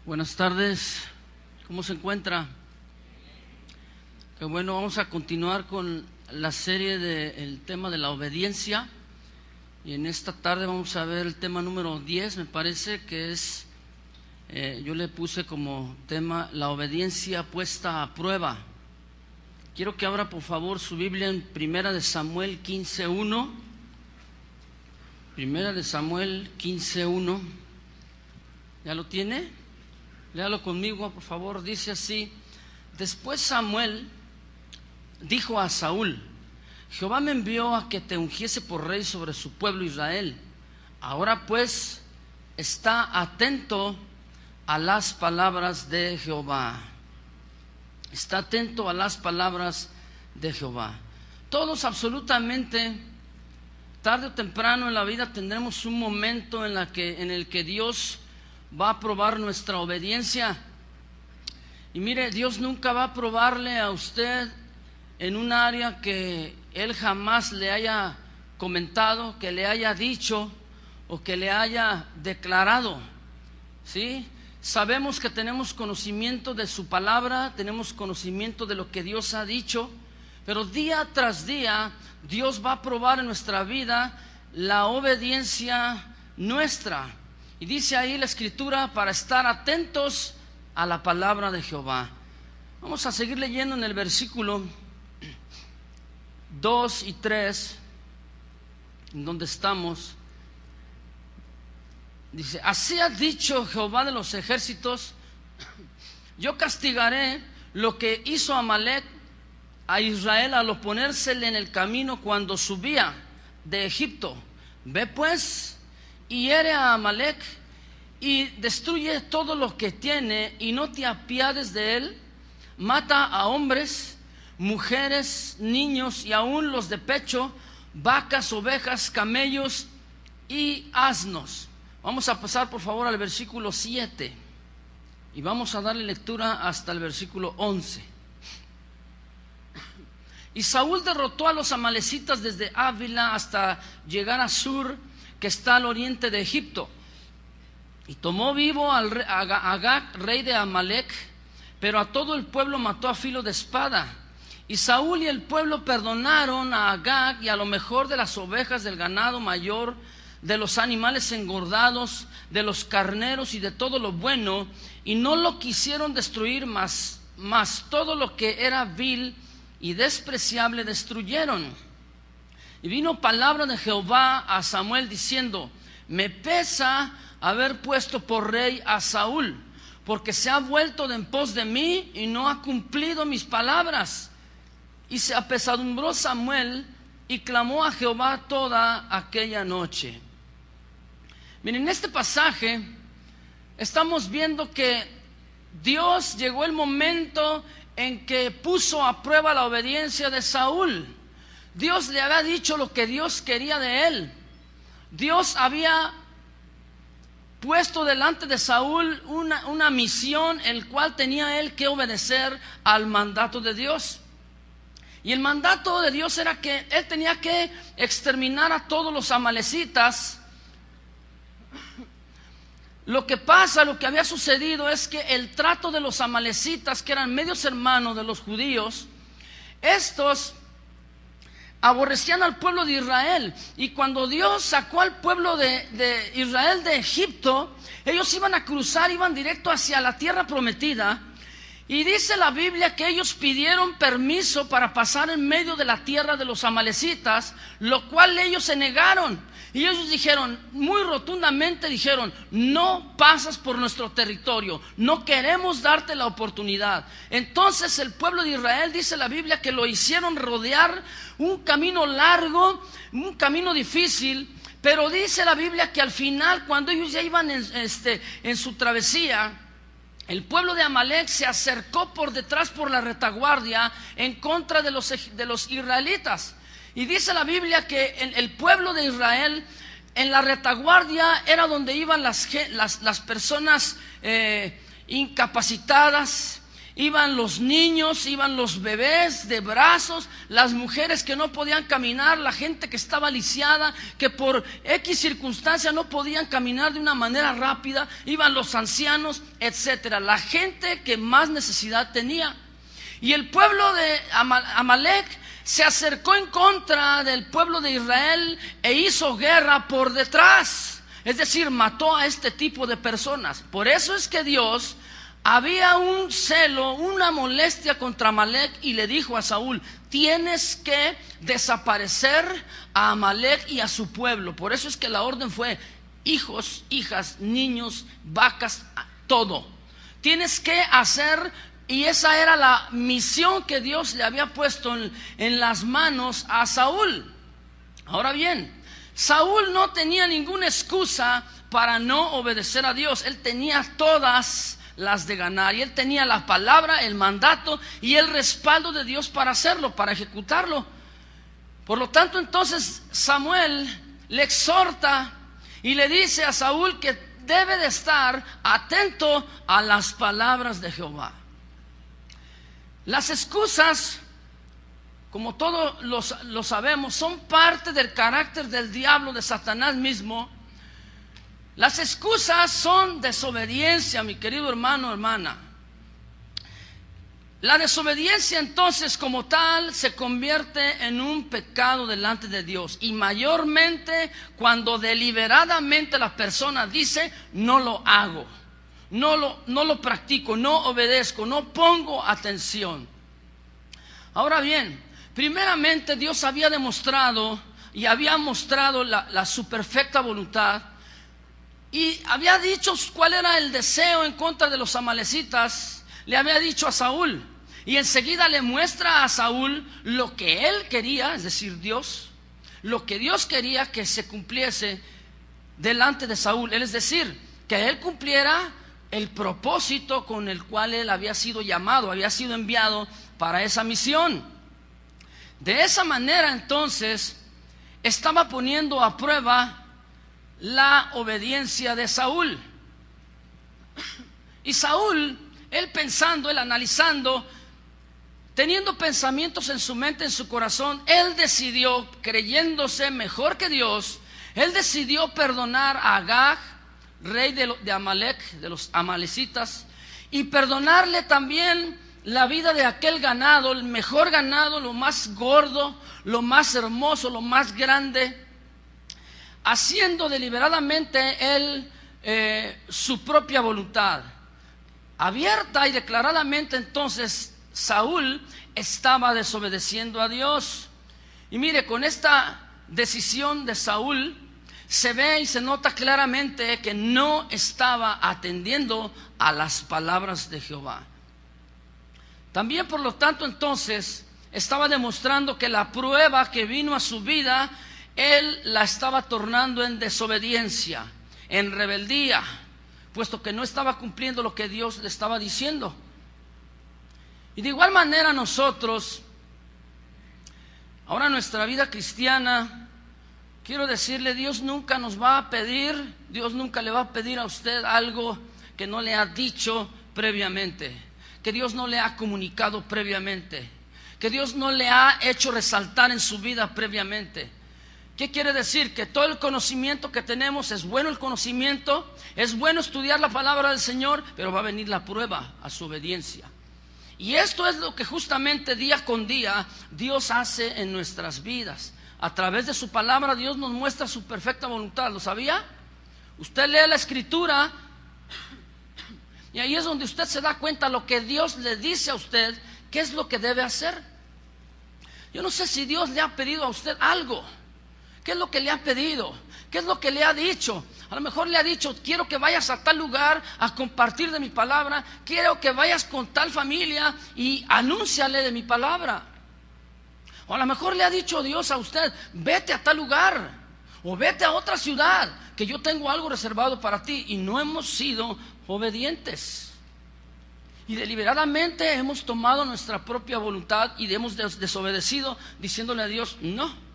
Buenas tardes, ¿cómo se encuentra? Qué bueno, vamos a continuar con la serie del tema de la obediencia. Y en esta tarde vamos a ver el tema número 10, me parece que es, yo le puse como tema la obediencia puesta a prueba. Quiero que abra por favor su Biblia en Primera de Samuel 15:1. Primera de Samuel 15:1. ¿Ya lo tiene? Léalo conmigo, por favor. Dice así: Después Samuel dijo a Saúl: Jehová me envió a que te ungiese por rey sobre su pueblo Israel. Ahora pues, está atento a las palabras de Jehová. Está atento a las palabras de Jehová. Todos absolutamente, tarde o temprano en la vida tendremos un momento en el que Dios va a probar nuestra obediencia. Y mire, Dios nunca va a probarle a usted en un área que Él jamás le haya comentado, que le haya dicho o que le haya declarado, ¿sí? Sabemos que tenemos conocimiento de su palabra, tenemos conocimiento de lo que Dios ha dicho, pero día tras día Dios va a probar en nuestra vida la obediencia nuestra. Y dice ahí la Escritura para estar atentos a la palabra de Jehová. Vamos a seguir leyendo en el versículo 2 y 3, en donde estamos. Dice: Así ha dicho Jehová de los ejércitos: yo castigaré lo que hizo Amalec a Israel al oponérsele en el camino cuando subía de Egipto. Ve pues y hiere a Amalec y destruye todo lo que tiene, y no te apiades de él. Mata a hombres, mujeres, niños y aún los de pecho, vacas, ovejas, camellos y asnos. Vamos a pasar por favor al versículo 7 y vamos a darle lectura hasta el versículo 11. Y Saúl derrotó a los amalecitas desde Ávila hasta llegar a Sur, que está al oriente de Egipto, y tomó vivo a Agag, rey de Amalec, pero a todo el pueblo mató a filo de espada. Y Saúl y el pueblo perdonaron a Agag y a lo mejor de las ovejas, del ganado mayor, de los animales engordados, de los carneros y de todo lo bueno, y no lo quisieron destruir, mas todo lo que era vil y despreciable destruyeron. Y vino palabra de Jehová a Samuel diciendo: Me pesa haber puesto por rey a Saúl, porque se ha vuelto de en pos de mí y no ha cumplido mis palabras. Y se apesadumbró Samuel y clamó a Jehová toda aquella noche. Miren, en este pasaje estamos viendo que Dios llegó el momento en que puso a prueba la obediencia de Saúl. Dios le había dicho lo que Dios quería de él. Dios había puesto delante de Saúl una misión, el cual tenía él que obedecer al mandato de Dios. Y el mandato de Dios era que él tenía que exterminar a todos los amalecitas. Lo que había sucedido es que el trato de los amalecitas, que eran medios hermanos de los judíos, estos aborrecían al pueblo de Israel. Y cuando Dios sacó al pueblo de Israel de Egipto, ellos iban a cruzar, iban directo hacia la tierra prometida. Y dice la Biblia que ellos pidieron permiso para pasar en medio de la tierra de los amalecitas, lo cual ellos se negaron. Y ellos dijeron, muy rotundamente dijeron: no pasas por nuestro territorio, no queremos darte la oportunidad. Entonces el pueblo de Israel, dice la Biblia, que lo hicieron rodear un camino largo, un camino difícil. Pero dice la Biblia que al final, cuando ellos ya iban en su travesía, el pueblo de Amalec se acercó por detrás, por la retaguardia, en contra de los israelitas. Y dice la Biblia que el pueblo de Israel, en la retaguardia, era donde iban las personas incapacitadas, iban los niños, iban los bebés de brazos, las mujeres que no podían caminar, la gente que estaba lisiada, que por X circunstancia no podían caminar de una manera rápida, iban los ancianos, etcétera, la gente que más necesidad tenía. Y el pueblo de Amalek se acercó en contra del pueblo de Israel e hizo guerra por detrás, es decir, mató a este tipo de personas. Por eso es que Dios había un celo, una molestia contra Amalek, y le dijo a Saúl: tienes que desaparecer a Amalek y a su pueblo. Por eso es que la orden fue: hijos, hijas, niños, vacas, todo. Tienes que hacer, y esa era la misión que Dios le había puesto en las manos a Saúl. Ahora bien, Saúl no tenía ninguna excusa para no obedecer a Dios. Él tenía todas las de ganar, y él tenía la palabra, el mandato y el respaldo de Dios para hacerlo, para ejecutarlo. Por lo tanto, entonces Samuel le exhorta y le dice a Saúl que debe de estar atento a las palabras de Jehová. Las excusas, como todos lo sabemos, son parte del carácter del diablo, de Satanás mismo. Las excusas son desobediencia, mi querido hermano, hermana. La desobediencia entonces como tal se convierte en un pecado delante de Dios, y mayormente cuando deliberadamente la persona dice: no lo hago, no lo practico, no obedezco, no pongo atención. Ahora bien, primeramente Dios había demostrado y había mostrado su perfecta voluntad, y había dicho cuál era el deseo en contra de los amalecitas. Le había dicho a Saúl, y enseguida le muestra a Saúl lo que él quería, es decir, Dios, lo que Dios quería que se cumpliese delante de Saúl, es decir, que él cumpliera el propósito con el cual él había sido llamado, había sido enviado para esa misión. De esa manera entonces estaba poniendo a prueba la obediencia de Saúl. Y Saúl, él pensando, él analizando, teniendo pensamientos en su mente, en su corazón, él decidió, creyéndose mejor que Dios, él decidió perdonar a Agag, rey de Amalek, de los amalecitas, y perdonarle también la vida de aquel ganado, el mejor ganado, lo más gordo, lo más hermoso, lo más grande, haciendo deliberadamente él su propia voluntad. Abierta y declaradamente entonces Saúl estaba desobedeciendo a Dios. Y mire, con esta decisión de Saúl se ve y se nota claramente que no estaba atendiendo a las palabras de Jehová. También, por lo tanto, entonces estaba demostrando que la prueba que vino a su vida, él la estaba tornando en desobediencia, en rebeldía, puesto que no estaba cumpliendo lo que Dios le estaba diciendo. Y de igual manera nosotros, ahora en nuestra vida cristiana, quiero decirle, Dios nunca nos va a pedir, Dios nunca le va a pedir a usted algo que no le ha dicho previamente, que Dios no le ha comunicado previamente, que Dios no le ha hecho resaltar en su vida previamente. ¿Qué quiere decir? Que todo el conocimiento que tenemos es bueno, el conocimiento, es bueno estudiar la palabra del Señor, pero va a venir la prueba a su obediencia. Y esto es lo que justamente día con día Dios hace en nuestras vidas. A través de su palabra Dios nos muestra su perfecta voluntad. ¿Lo sabía? Usted lee la Escritura y ahí es donde usted se da cuenta lo que Dios le dice a usted, qué es lo que debe hacer. Yo no sé si Dios le ha pedido a usted algo. ¿Qué es lo que le ha pedido? ¿Qué es lo que le ha dicho? A lo mejor le ha dicho: quiero que vayas a tal lugar a compartir de mi palabra, quiero que vayas con tal familia y anúnciale de mi palabra. O a lo mejor le ha dicho Dios a usted: vete a tal lugar, o vete a otra ciudad, que yo tengo algo reservado para ti. Y no hemos sido obedientes, y deliberadamente hemos tomado nuestra propia voluntad y hemos desobedecido, diciéndole a Dios no.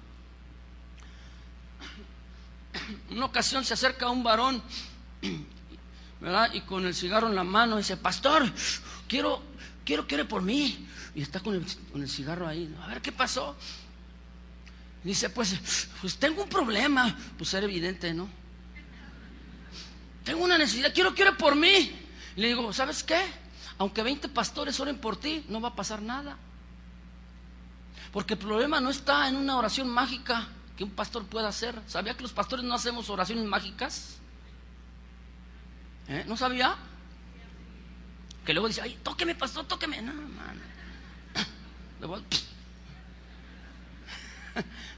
Una ocasión se acerca un varón, ¿verdad? Y con el cigarro en la mano dice: pastor, quiero quiero que ore por mí. Y está con el cigarro ahí. A ver, ¿qué pasó? Y dice, pues tengo un problema. Pues era evidente, ¿no? Tengo una necesidad, quiero que ore por mí. Y le digo, ¿sabes qué? Aunque 20 pastores oren por ti, no va a pasar nada. Porque el problema no está en una oración mágica que un pastor pueda hacer. ¿Sabía que los pastores no hacemos oraciones mágicas? ¿No sabía? Que luego dice, ay, tóqueme, pastor, tóqueme. No, mano.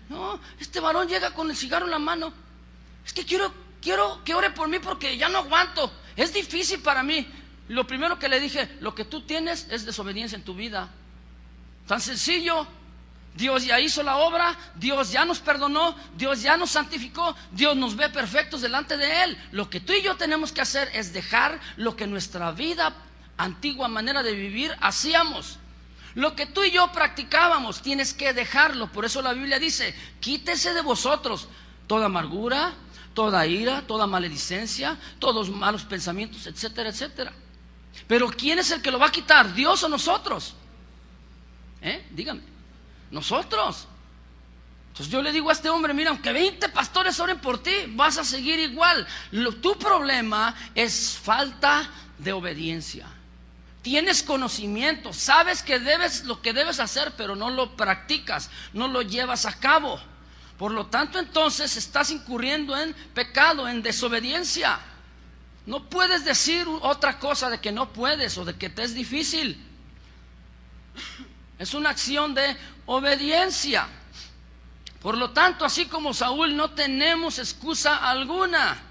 No, este varón llega con el cigarro en la mano. Es que quiero que ore por mí porque ya no aguanto. Es difícil para mí. Lo primero que le dije, lo que tú tienes es desobediencia en tu vida. Tan sencillo. Dios ya hizo la obra, Dios ya nos perdonó, Dios ya nos santificó, Dios nos ve perfectos delante de Él. Lo que tú y yo tenemos que hacer es dejar lo que nuestra vida, antigua manera de vivir, hacíamos. Lo que tú y yo practicábamos, tienes que dejarlo. Por eso la Biblia dice, quítese de vosotros toda amargura, toda ira, toda maledicencia, todos malos pensamientos, etcétera, etcétera. Pero ¿quién es el que lo va a quitar? ¿Dios o nosotros? Dígame. Nosotros. Entonces yo le digo a este hombre, mira, aunque 20 pastores oren por ti, vas a seguir igual. Tu problema es falta de obediencia. Tienes conocimiento, sabes que lo que debes hacer, pero no lo practicas, no lo llevas a cabo. Por lo tanto, entonces estás incurriendo en pecado, en desobediencia. No puedes decir otra cosa de que no puedes o de que te es difícil. Es una acción de obediencia. Por lo tanto, así como Saúl, no tenemos excusa alguna.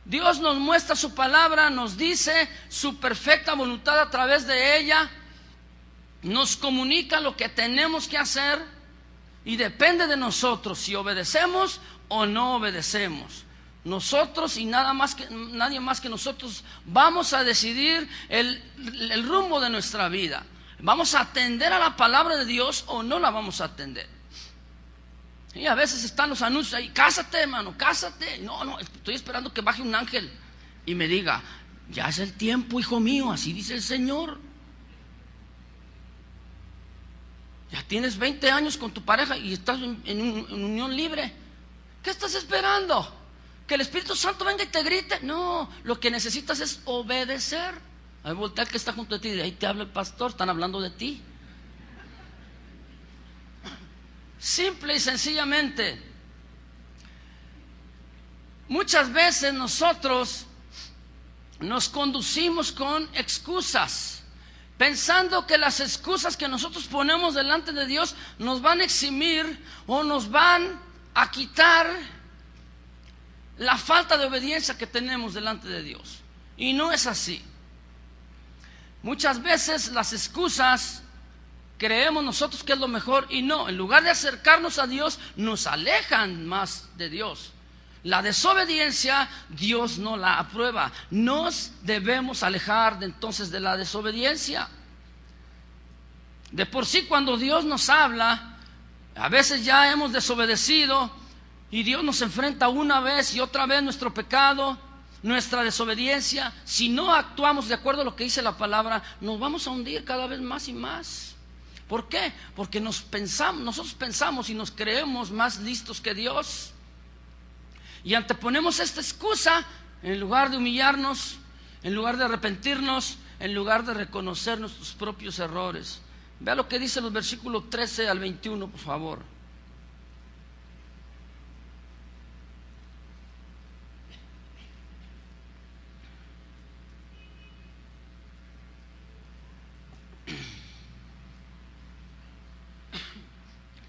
Dios nos muestra su palabra, nos dice su perfecta voluntad a través de ella, nos comunica lo que tenemos que hacer y depende de nosotros si obedecemos o no obedecemos. Nosotros y nadie más que nosotros vamos a decidir el rumbo de nuestra vida. ¿Vamos a atender a la palabra de Dios o no la vamos a atender? Y a veces están los anuncios ahí, cásate, hermano, cásate. No, estoy esperando que baje un ángel y me diga, ya es el tiempo, hijo mío, así dice el Señor. Ya tienes 20 años con tu pareja y estás en unión libre. ¿Qué estás esperando? ¿Que el Espíritu Santo venga y te grite? No, lo que necesitas es obedecer. Ahí voltea el que está junto a ti y de ahí te habla el pastor, están hablando de ti. Simple y sencillamente. Muchas veces nosotros nos conducimos con excusas, pensando que las excusas que nosotros ponemos delante de Dios nos van a eximir o nos van a quitar la falta de obediencia que tenemos delante de Dios. Y no es así. Muchas veces las excusas creemos nosotros que es lo mejor y no, en lugar de acercarnos a Dios, nos alejan más de Dios. La desobediencia, Dios no la aprueba. Nos debemos alejar entonces de la desobediencia. De por sí, cuando Dios nos habla, a veces ya hemos desobedecido y Dios nos enfrenta una vez y otra vez nuestro pecado, nuestra desobediencia. Si no actuamos de acuerdo a lo que dice la palabra, nos vamos a hundir cada vez más y más. ¿Por qué? Porque nosotros pensamos y nos creemos más listos que Dios. Y anteponemos esta excusa en lugar de humillarnos, en lugar de arrepentirnos, en lugar de reconocer nuestros propios errores. Vea lo que dice los versículos 13 al 21, por favor.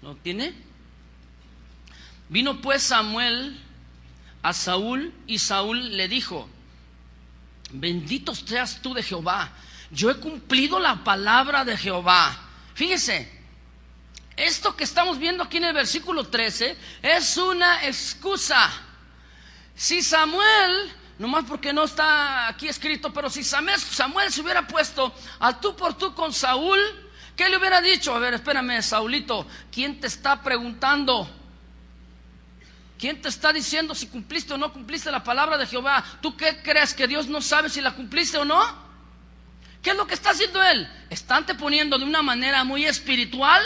¿Lo tiene? Vino pues Samuel a Saúl y Saúl le dijo: bendito seas tú de Jehová, yo he cumplido la palabra de Jehová. Fíjese, esto que estamos viendo aquí en el versículo 13 es una excusa. Si Samuel, nomás porque no está aquí escrito, pero si Samuel se hubiera puesto al tú por tú con Saúl, ¿qué le hubiera dicho? A ver, espérame, Saulito, ¿quién te está preguntando? ¿Quién te está diciendo si cumpliste o no cumpliste la palabra de Jehová? ¿Tú qué crees, que Dios no sabe si la cumpliste o no? ¿Qué es lo que está haciendo él? Está anteponiendo de una manera muy espiritual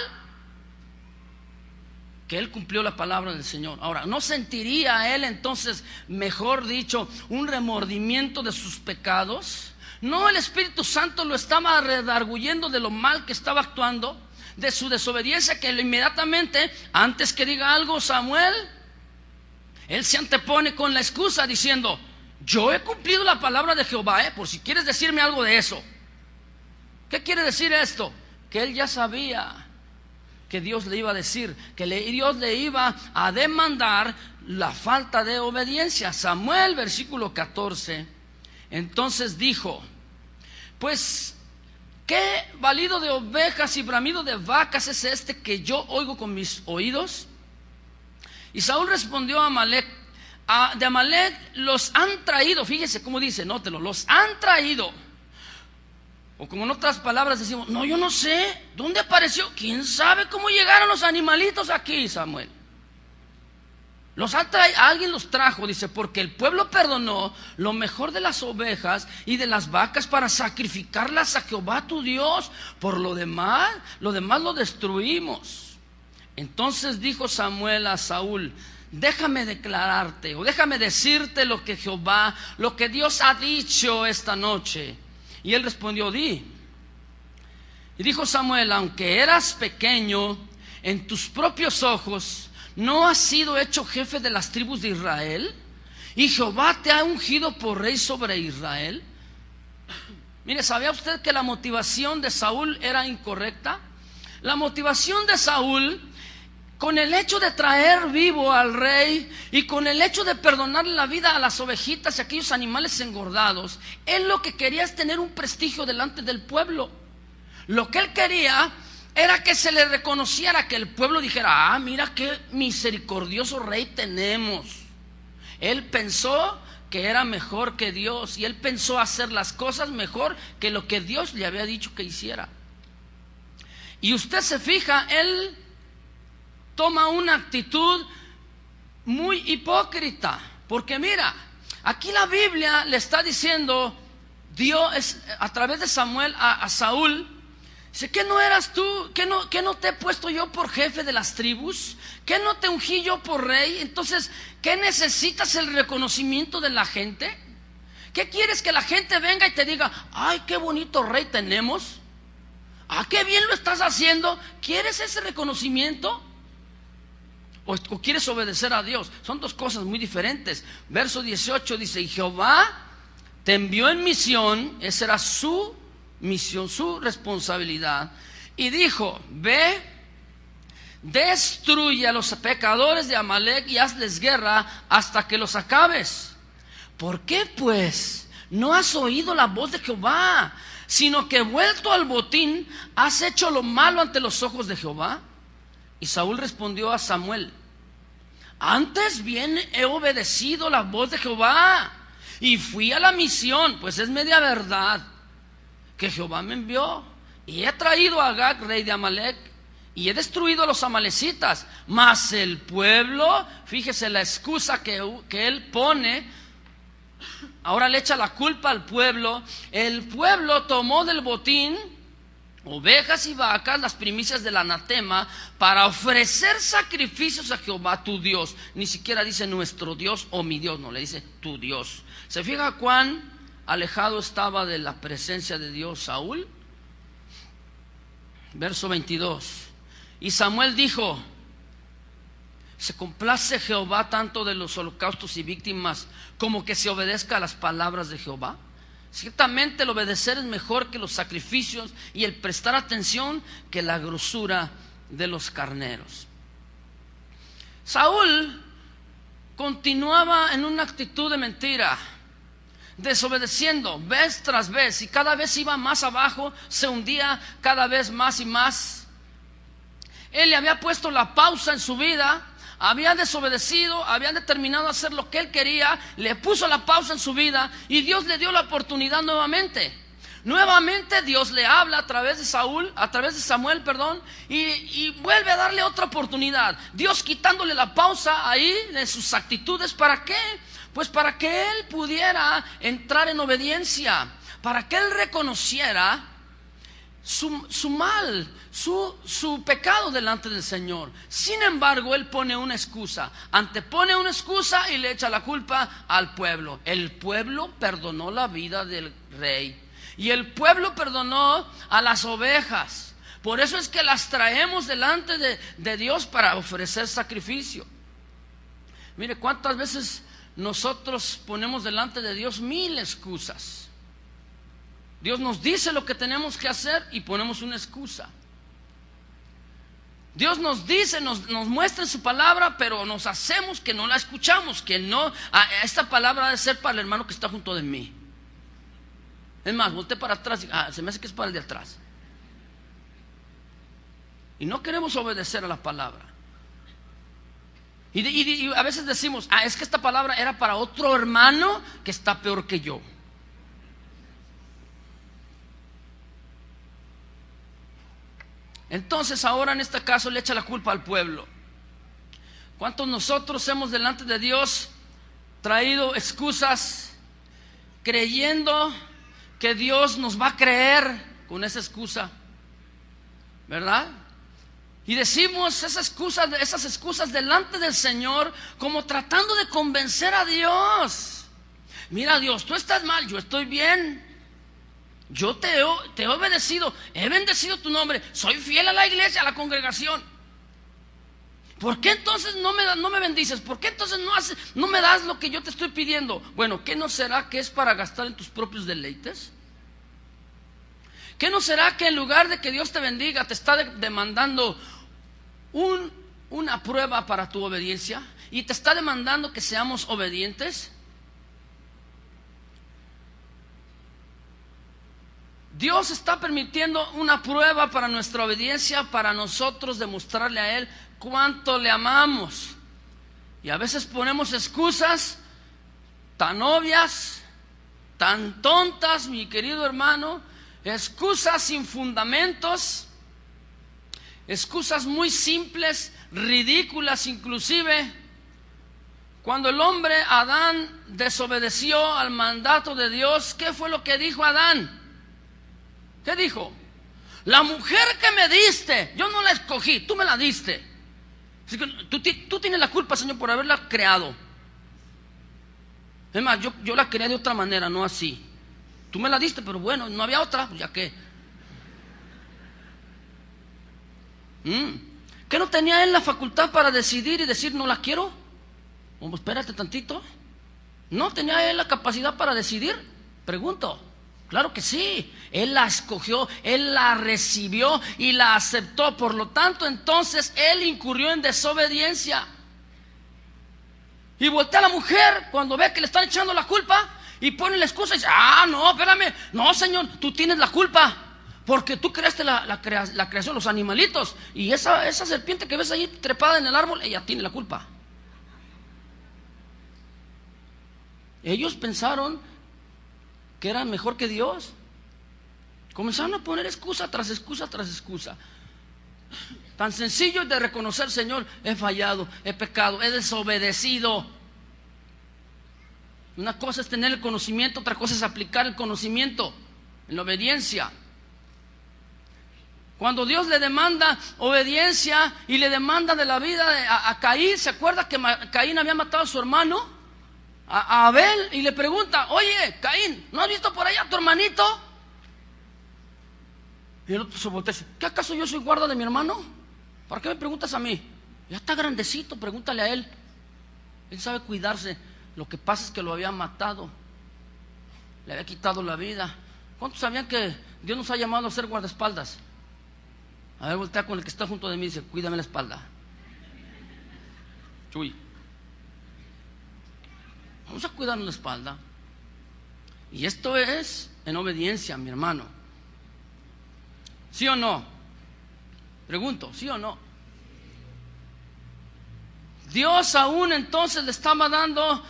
que él cumplió la palabra del Señor. Ahora, ¿no sentiría él entonces, mejor dicho, un remordimiento de sus pecados? ¿No el Espíritu Santo lo estaba redarguyendo de lo mal que estaba actuando, de su desobediencia, que inmediatamente, antes que diga algo Samuel, él se antepone con la excusa diciendo: yo he cumplido la palabra de Jehová, por si quieres decirme algo de eso? ¿Qué quiere decir esto? Que él ya sabía que Dios le iba a decir, que Dios le iba a demandar la falta de obediencia. Samuel, versículo 14, entonces dijo: pues, ¿qué balido de ovejas y bramido de vacas es este que yo oigo con mis oídos? Y Saúl respondió a Amalec: de Amalec los han traído. Fíjese cómo dice, nótelo, los han traído. O como en otras palabras decimos: no, yo no sé, ¿dónde apareció? ¿Quién sabe cómo llegaron los animalitos aquí, Samuel? Alguien los trajo, dice, porque el pueblo perdonó lo mejor de las ovejas y de las vacas para sacrificarlas a Jehová tu Dios. Por lo demás lo destruimos. Entonces dijo Samuel a Saúl: déjame declararte, o déjame decirte lo que Dios ha dicho esta noche. Y él respondió: di. Y dijo Samuel: aunque eras pequeño en tus propios ojos, ¿no has sido hecho jefe de las tribus de Israel? ¿Y Jehová te ha ungido por rey sobre Israel? Mire, ¿sabía usted que la motivación de Saúl era incorrecta? La motivación de Saúl, con el hecho de traer vivo al rey y con el hecho de perdonarle la vida a las ovejitas y aquellos animales engordados, él lo que quería es tener un prestigio delante del pueblo. Lo que él quería era que se le reconociera, que el pueblo dijera: ah, mira qué misericordioso rey tenemos. Él pensó que era mejor que Dios, y él pensó hacer las cosas mejor que lo que Dios le había dicho que hiciera. Y usted se fija, él toma una actitud muy hipócrita, porque mira, aquí la Biblia le está diciendo Dios a través de Samuel a Saúl: dice, ¿qué no eras tú? ¿Qué no te he puesto yo por jefe de las tribus? ¿Qué no te ungí yo por rey? Entonces, ¿qué necesitas el reconocimiento de la gente? ¿Qué quieres que la gente venga y te diga: ay, qué bonito rey tenemos? Ah, qué bien lo estás haciendo. ¿Quieres ese reconocimiento? ¿O quieres obedecer a Dios? Son dos cosas muy diferentes. Verso 18 dice: y Jehová te envió en misión. Esa era su misión, su responsabilidad. Y dijo: ve, destruye a los pecadores de Amalec y hazles guerra hasta que los acabes. ¿Por qué pues no has oído la voz de Jehová, sino que vuelto al botín has hecho lo malo ante los ojos de Jehová? Y Saúl respondió a Samuel: antes bien he obedecido la voz de Jehová y fui a la misión, pues es media verdad que Jehová me envió, y he traído a Agag, rey de Amalec, y he destruido a los amalecitas. Mas el pueblo, fíjese la excusa que él pone, ahora le echa la culpa al pueblo. El pueblo tomó del botín ovejas y vacas, las primicias del anatema, para ofrecer sacrificios a Jehová tu Dios. Ni siquiera dice nuestro Dios o mi Dios, no, le dice tu Dios. ¿Se fija cuán alejado estaba de la presencia de Dios Saúl? Verso 22. Y Samuel dijo: ¿se complace Jehová tanto de los holocaustos y víctimas como que se obedezca a las palabras de Jehová? Ciertamente el obedecer es mejor que los sacrificios, y el prestar atención que la grosura de los carneros. Saúl continuaba en una actitud de mentira, desobedeciendo vez tras vez, y cada vez iba más abajo, se hundía cada vez más y más. Él le había puesto la pausa en su vida, había desobedecido, había determinado hacer lo que él quería, le puso la pausa en su vida, y Dios le dio la oportunidad nuevamente. Nuevamente Dios le habla a través de Samuel, y vuelve a darle otra oportunidad. Dios quitándole la pausa ahí de sus actitudes. ¿Para qué? Pues para que él pudiera entrar en obediencia, para que él reconociera su mal, su pecado delante del Señor. Sin embargo, él pone una excusa, antepone una excusa y le echa la culpa al pueblo. El pueblo perdonó la vida del rey y el pueblo perdonó a las ovejas. Por eso es que las traemos delante de Dios para ofrecer sacrificio. Mire cuántas veces nosotros ponemos delante de Dios 1000 excusas. Dios nos dice lo que tenemos que hacer y ponemos una excusa. Dios nos dice, nos muestra en su palabra, pero nos hacemos que no la escuchamos, que no, esta palabra ha de ser para el hermano que está junto de mí. Es más, volteé para atrás y se me hace que es para el de atrás. Y no queremos obedecer a la palabra. Y a veces decimos, es que esta palabra era para otro hermano que está peor que yo. Entonces ahora en este caso le echa la culpa al pueblo. ¿Cuántos nosotros hemos delante de Dios traído excusas creyendo que Dios nos va a creer con esa excusa? ¿Verdad? Y decimos esas excusas delante del Señor como tratando de convencer a Dios. Mira Dios, tú estás mal, yo estoy bien. Yo te he obedecido, he bendecido tu nombre, soy fiel a la iglesia, a la congregación. ¿Por qué entonces no me bendices? ¿Por qué entonces no me das lo que yo te estoy pidiendo? Bueno, ¿qué no será que es para gastar en tus propios deleites? ¿Qué no será que en lugar de que Dios te bendiga, te está demandando una prueba para tu obediencia? Y te está demandando que seamos obedientes. Dios está permitiendo una prueba para nuestra obediencia, para nosotros demostrarle a Él cuánto le amamos. Y a veces ponemos excusas tan obvias, tan tontas, mi querido hermano, excusas sin fundamentos, excusas muy simples, ridículas inclusive. Cuando el hombre Adán desobedeció al mandato de Dios, ¿qué fue lo que dijo Adán? ¿Qué dijo? La mujer que me diste, yo no la escogí, tú me la diste. Así que tú tienes la culpa, Señor, por haberla creado. Es más, yo la creé de otra manera, no así. Tú me la diste, pero bueno, no había otra, pues ya que. ¿Qué no tenía él la facultad para decidir y decir no la quiero? Oh, espérate tantito. ¿No tenía él la capacidad para decidir? Pregunto. Claro que sí, él la escogió, él la recibió y la aceptó. Por lo tanto, entonces él incurrió en desobediencia. Y voltea a la mujer cuando ve que le están echando la culpa y pone la excusa y dice, no, espérame, no Señor, tú tienes la culpa porque tú creaste la creación, los animalitos, y esa serpiente que ves ahí trepada en el árbol, ella tiene la culpa. Ellos pensaron que era mejor que Dios. Comenzaron a poner excusa tras excusa tras excusa. Tan sencillo de reconocer, Señor, he fallado, he pecado, he desobedecido. Una cosa es tener el conocimiento, otra cosa es aplicar el conocimiento en la obediencia. Cuando Dios le demanda obediencia y le demanda de la vida a Caín, ¿se acuerda que Caín había matado a su hermano? A Abel, y le pregunta, oye, Caín, ¿no has visto por allá a tu hermanito? Y el otro se voltea y dice, ¿qué acaso yo soy guarda de mi hermano? ¿Para qué me preguntas a mí? Ya está grandecito, pregúntale a él. Él sabe cuidarse. Lo que pasa es que lo había matado, le había quitado la vida. ¿Cuántos sabían que Dios nos ha llamado a ser guardaespaldas? A ver, voltea con el que está junto de mí y dice, cuídame la espalda. Chuy. Vamos a cuidarnos la espalda. Y esto es en obediencia, mi hermano. ¿Sí o no? Pregunto, ¿sí o no? Dios aún entonces le estaba dando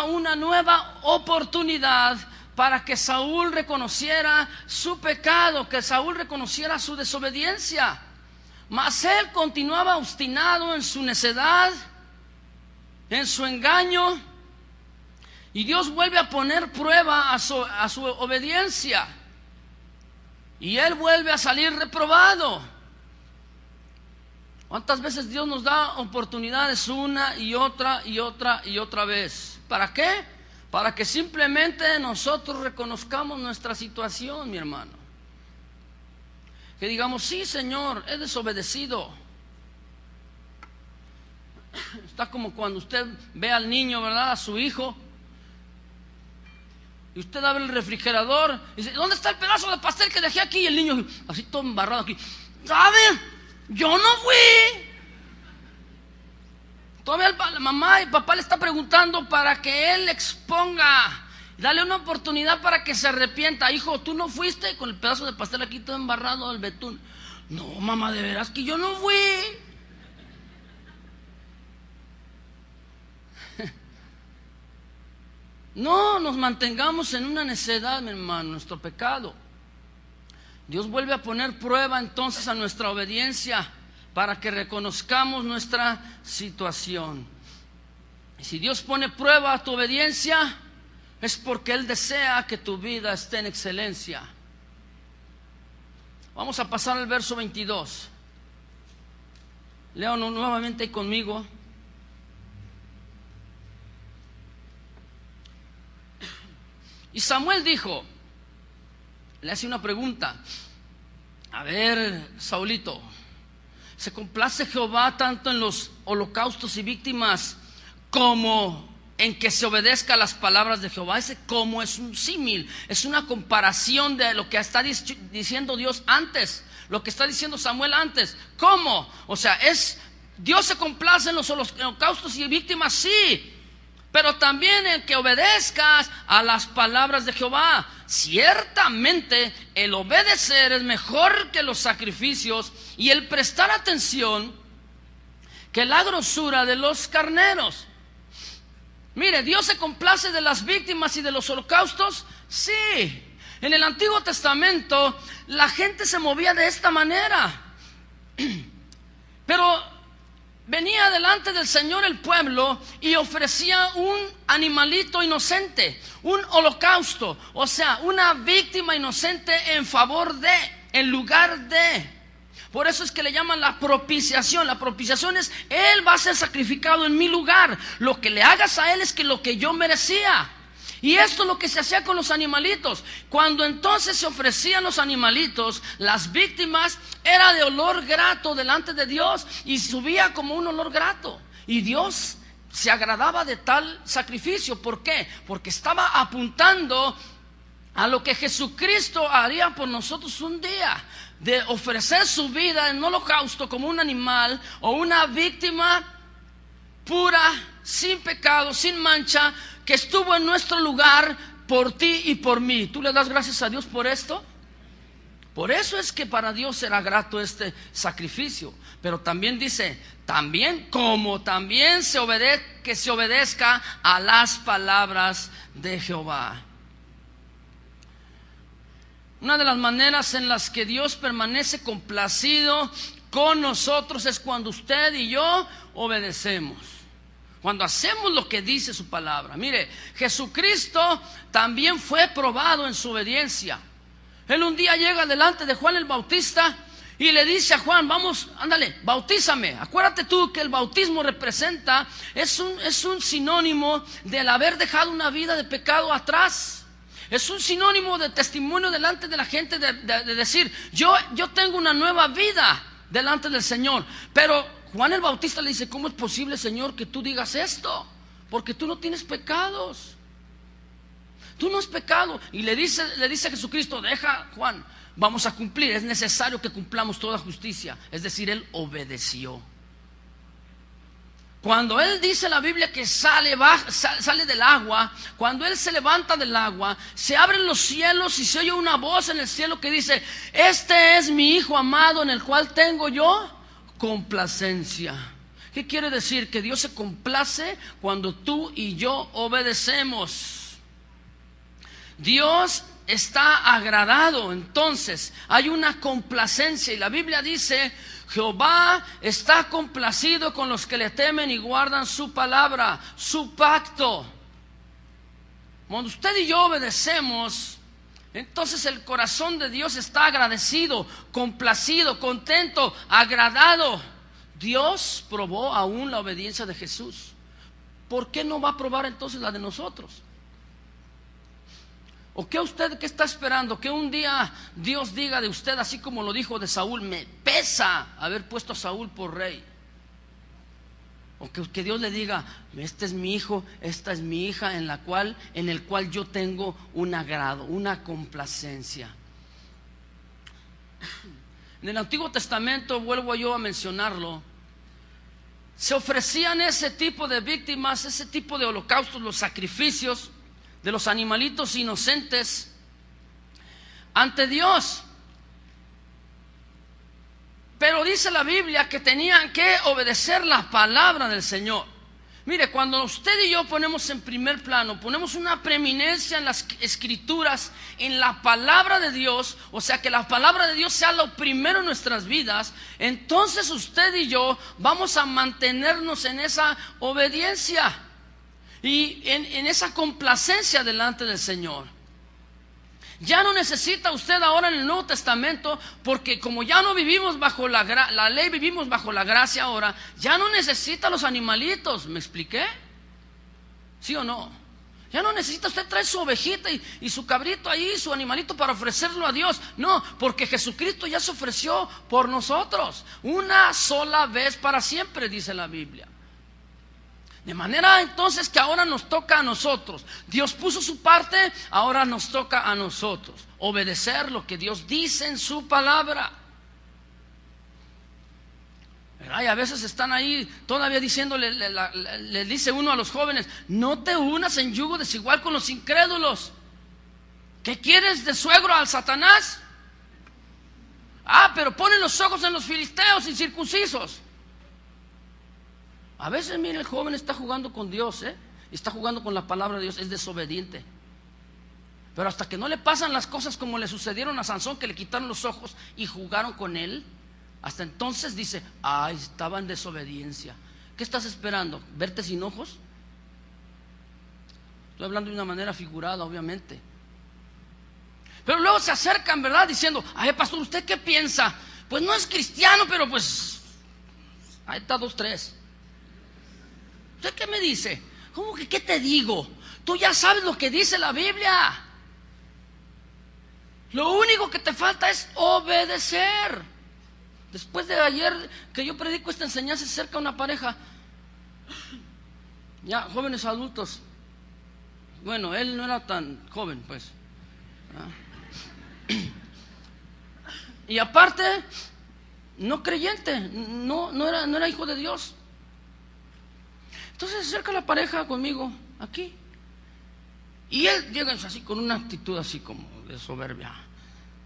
una nueva oportunidad para que Saúl reconociera su pecado, que Saúl reconociera su desobediencia. Mas él continuaba obstinado en su necedad, en su engaño. Y Dios vuelve a poner prueba a su obediencia. Y él vuelve a salir reprobado. ¿Cuántas veces Dios nos da oportunidades una y otra y otra y otra vez? ¿Para qué? Para que simplemente nosotros reconozcamos nuestra situación, mi hermano. Que digamos, sí, Señor, he desobedecido. Está como cuando usted ve al niño, ¿verdad? A su hijo. Y usted abre el refrigerador y dice, ¿dónde está el pedazo de pastel que dejé aquí? Y el niño así todo embarrado aquí. ¿Sabe? Yo no fui. Todavía la mamá y papá le está preguntando para que él exponga. Dale una oportunidad para que se arrepienta. Hijo, ¿tú no fuiste con el pedazo de pastel aquí todo embarrado al betún? No, mamá, de veras que yo no fui. No nos mantengamos en una necedad, mi hermano, nuestro pecado. Dios vuelve a poner prueba entonces a nuestra obediencia para que reconozcamos nuestra situación. Y si Dios pone prueba a tu obediencia, es porque Él desea que tu vida esté en excelencia. Vamos a pasar al verso 22. Léanlo nuevamente conmigo. Y Samuel dijo, le hace una pregunta. A ver, Saulito, ¿se complace Jehová tanto en los holocaustos y víctimas como en que se obedezca a las palabras de Jehová? Ese como es un símil, es una comparación de lo que está diciendo Dios antes, lo que está diciendo Samuel antes. ¿Cómo? O sea, Dios se complace en los holocaustos y víctimas, sí, pero también en que obedezcas a las palabras de Jehová. Ciertamente el obedecer es mejor que los sacrificios y el prestar atención que la grosura de los carneros. Mire, ¿Dios se complace de las víctimas y de los holocaustos? Sí. En el Antiguo Testamento la gente se movía de esta manera. Pero venía delante del Señor el pueblo y ofrecía un animalito inocente, un holocausto, o sea, una víctima inocente en lugar de. Por eso es que le llaman la propiciación. La propiciación es, Él va a ser sacrificado en mi lugar. Lo que le hagas a Él es que lo que yo merecía. Y esto es lo que se hacía con los animalitos. Cuando entonces se ofrecían los animalitos, las víctimas, era de olor grato delante de Dios y subía como un olor grato. Y Dios se agradaba de tal sacrificio. ¿Por qué? Porque estaba apuntando a lo que Jesucristo haría por nosotros un día, de ofrecer su vida en holocausto como un animal o una víctima pura, sin pecado, sin mancha, que estuvo en nuestro lugar por ti y por mí. ¿Tú le das gracias a Dios por esto? Por eso es que para Dios será grato este sacrificio. Pero también dice, también se obedezca a las palabras de Jehová. Una de las maneras en las que Dios permanece complacido con nosotros es cuando usted y yo obedecemos. Cuando hacemos lo que dice su palabra. Mire, Jesucristo también fue probado en su obediencia. Él un día llega delante de Juan el Bautista y le dice a Juan, vamos, ándale, bautízame. Acuérdate tú que el bautismo representa, es un sinónimo del haber dejado una vida de pecado atrás. Es un sinónimo de testimonio delante de la gente de decir, yo tengo una nueva vida delante del Señor. Pero Juan el Bautista le dice, ¿cómo es posible, Señor, que tú digas esto? Porque tú no tienes pecados. Tú no has pecado. Y le dice a Jesucristo, deja, Juan, vamos a cumplir. Es necesario que cumplamos toda justicia. Es decir, Él obedeció. Cuando Él dice la Biblia que sale del agua, cuando Él se levanta del agua, se abren los cielos y se oye una voz en el cielo que dice, este es mi Hijo amado en el cual tengo yo complacencia. ¿Qué quiere decir? Que Dios se complace cuando tú y yo obedecemos. Dios está agradado, entonces hay una complacencia y la Biblia dice, Jehová está complacido con los que le temen y guardan su palabra, su pacto. Cuando usted y yo obedecemos, entonces el corazón de Dios está agradecido, complacido, contento, agradado. Dios probó aún la obediencia de Jesús. ¿Por qué no va a probar entonces la de nosotros? ¿O qué usted qué está esperando? Que un día Dios diga de usted, así como lo dijo de Saúl: me pesa haber puesto a Saúl por rey. O que Dios le diga: este es mi hijo, esta es mi hija, en el cual yo tengo un agrado, una complacencia. En el Antiguo Testamento, vuelvo yo a mencionarlo, se ofrecían ese tipo de víctimas, ese tipo de holocaustos, los sacrificios de los animalitos inocentes ante Dios. Pero dice la Biblia que tenían que obedecer la palabra del Señor. Mire, cuando usted y yo ponemos en primer plano, ponemos una preeminencia en las Escrituras, en la palabra de Dios, o sea, que la palabra de Dios sea lo primero en nuestras vidas, entonces usted y yo vamos a mantenernos en esa obediencia y en esa complacencia delante del Señor. Ya no necesita usted ahora en el Nuevo Testamento, porque como ya no vivimos bajo la ley, vivimos bajo la gracia ahora, ya no necesita los animalitos. ¿Me expliqué? ¿Sí o no? Ya no necesita usted traer su ovejita y su cabrito ahí, su animalito para ofrecerlo a Dios. No, porque Jesucristo ya se ofreció por nosotros una sola vez para siempre, dice la Biblia. De manera entonces que ahora nos toca a nosotros. Dios puso su parte, ahora nos toca a nosotros obedecer lo que Dios dice en su palabra. ¿Verdad? Y a veces están ahí todavía diciéndole, le dice uno a los jóvenes: no te unas en yugo desigual con los incrédulos. ¿Qué quieres de suegro al Satanás? Pero ponen los ojos en los filisteos incircuncisos. A veces, mire, el joven está jugando con Dios, está jugando con la palabra de Dios, es desobediente. Pero hasta que no le pasan las cosas como le sucedieron a Sansón, que le quitaron los ojos y jugaron con él, hasta entonces dice: estaba en desobediencia. ¿Qué estás esperando? ¿Verte sin ojos? Estoy hablando de una manera figurada, obviamente. Pero luego se acercan, ¿verdad? Diciendo: pastor, ¿usted qué piensa? Pues no es cristiano, pero pues ahí está 2, 3. ¿Usted qué me dice? ¿Cómo que qué te digo? Tú ya sabes lo que dice la Biblia. Lo único que te falta es obedecer. Después de ayer que yo predico esta enseñanza acerca de una pareja, ya jóvenes adultos. Bueno, él no era tan joven, pues. Y aparte, no creyente, no era hijo de Dios. Entonces se acerca la pareja conmigo aquí, y él llega así con una actitud así como de soberbia.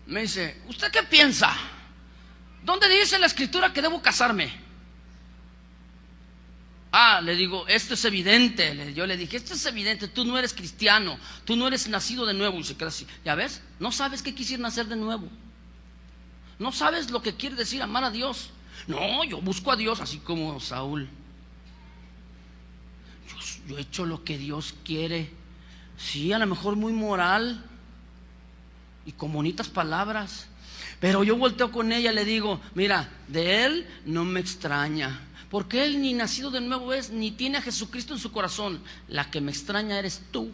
Me dice: ¿usted qué piensa? ¿Dónde dice la Escritura que debo casarme? Le digo: esto es evidente. Yo le dije: esto es evidente, tú no eres cristiano, tú no eres nacido de nuevo. Y se queda así. ¿Ya ves? No sabes qué quisiera nacer de nuevo. No sabes lo que quiere decir amar a Dios. No, yo busco a Dios, así como Saúl. Yo he hecho lo que Dios quiere. Sí, a lo mejor muy moral y con bonitas palabras, pero yo volteo con ella y le digo: mira, de él no me extraña, porque él ni nacido de nuevo es, ni tiene a Jesucristo en su corazón. La que me extraña eres tú,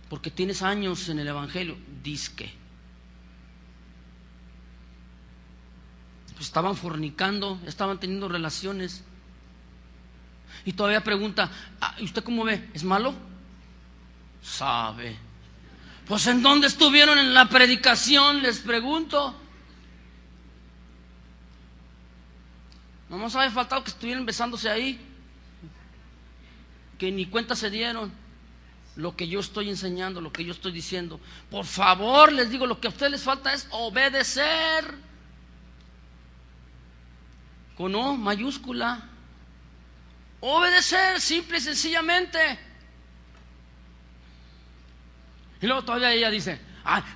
porque tienes años en el evangelio. Dizque pues estaban fornicando, estaban teniendo relaciones. Y todavía pregunta: ¿y usted cómo ve? ¿Es malo? Sabe. Pues ¿en dónde estuvieron en la predicación? Les pregunto. Nomás había faltado que estuvieran besándose ahí, que ni cuenta se dieron. Lo que yo estoy enseñando, lo que yo estoy diciendo. Por favor, les digo, lo que a ustedes les falta es obedecer. Con O mayúscula. Obedecer, simple y sencillamente. Y luego todavía ella dice: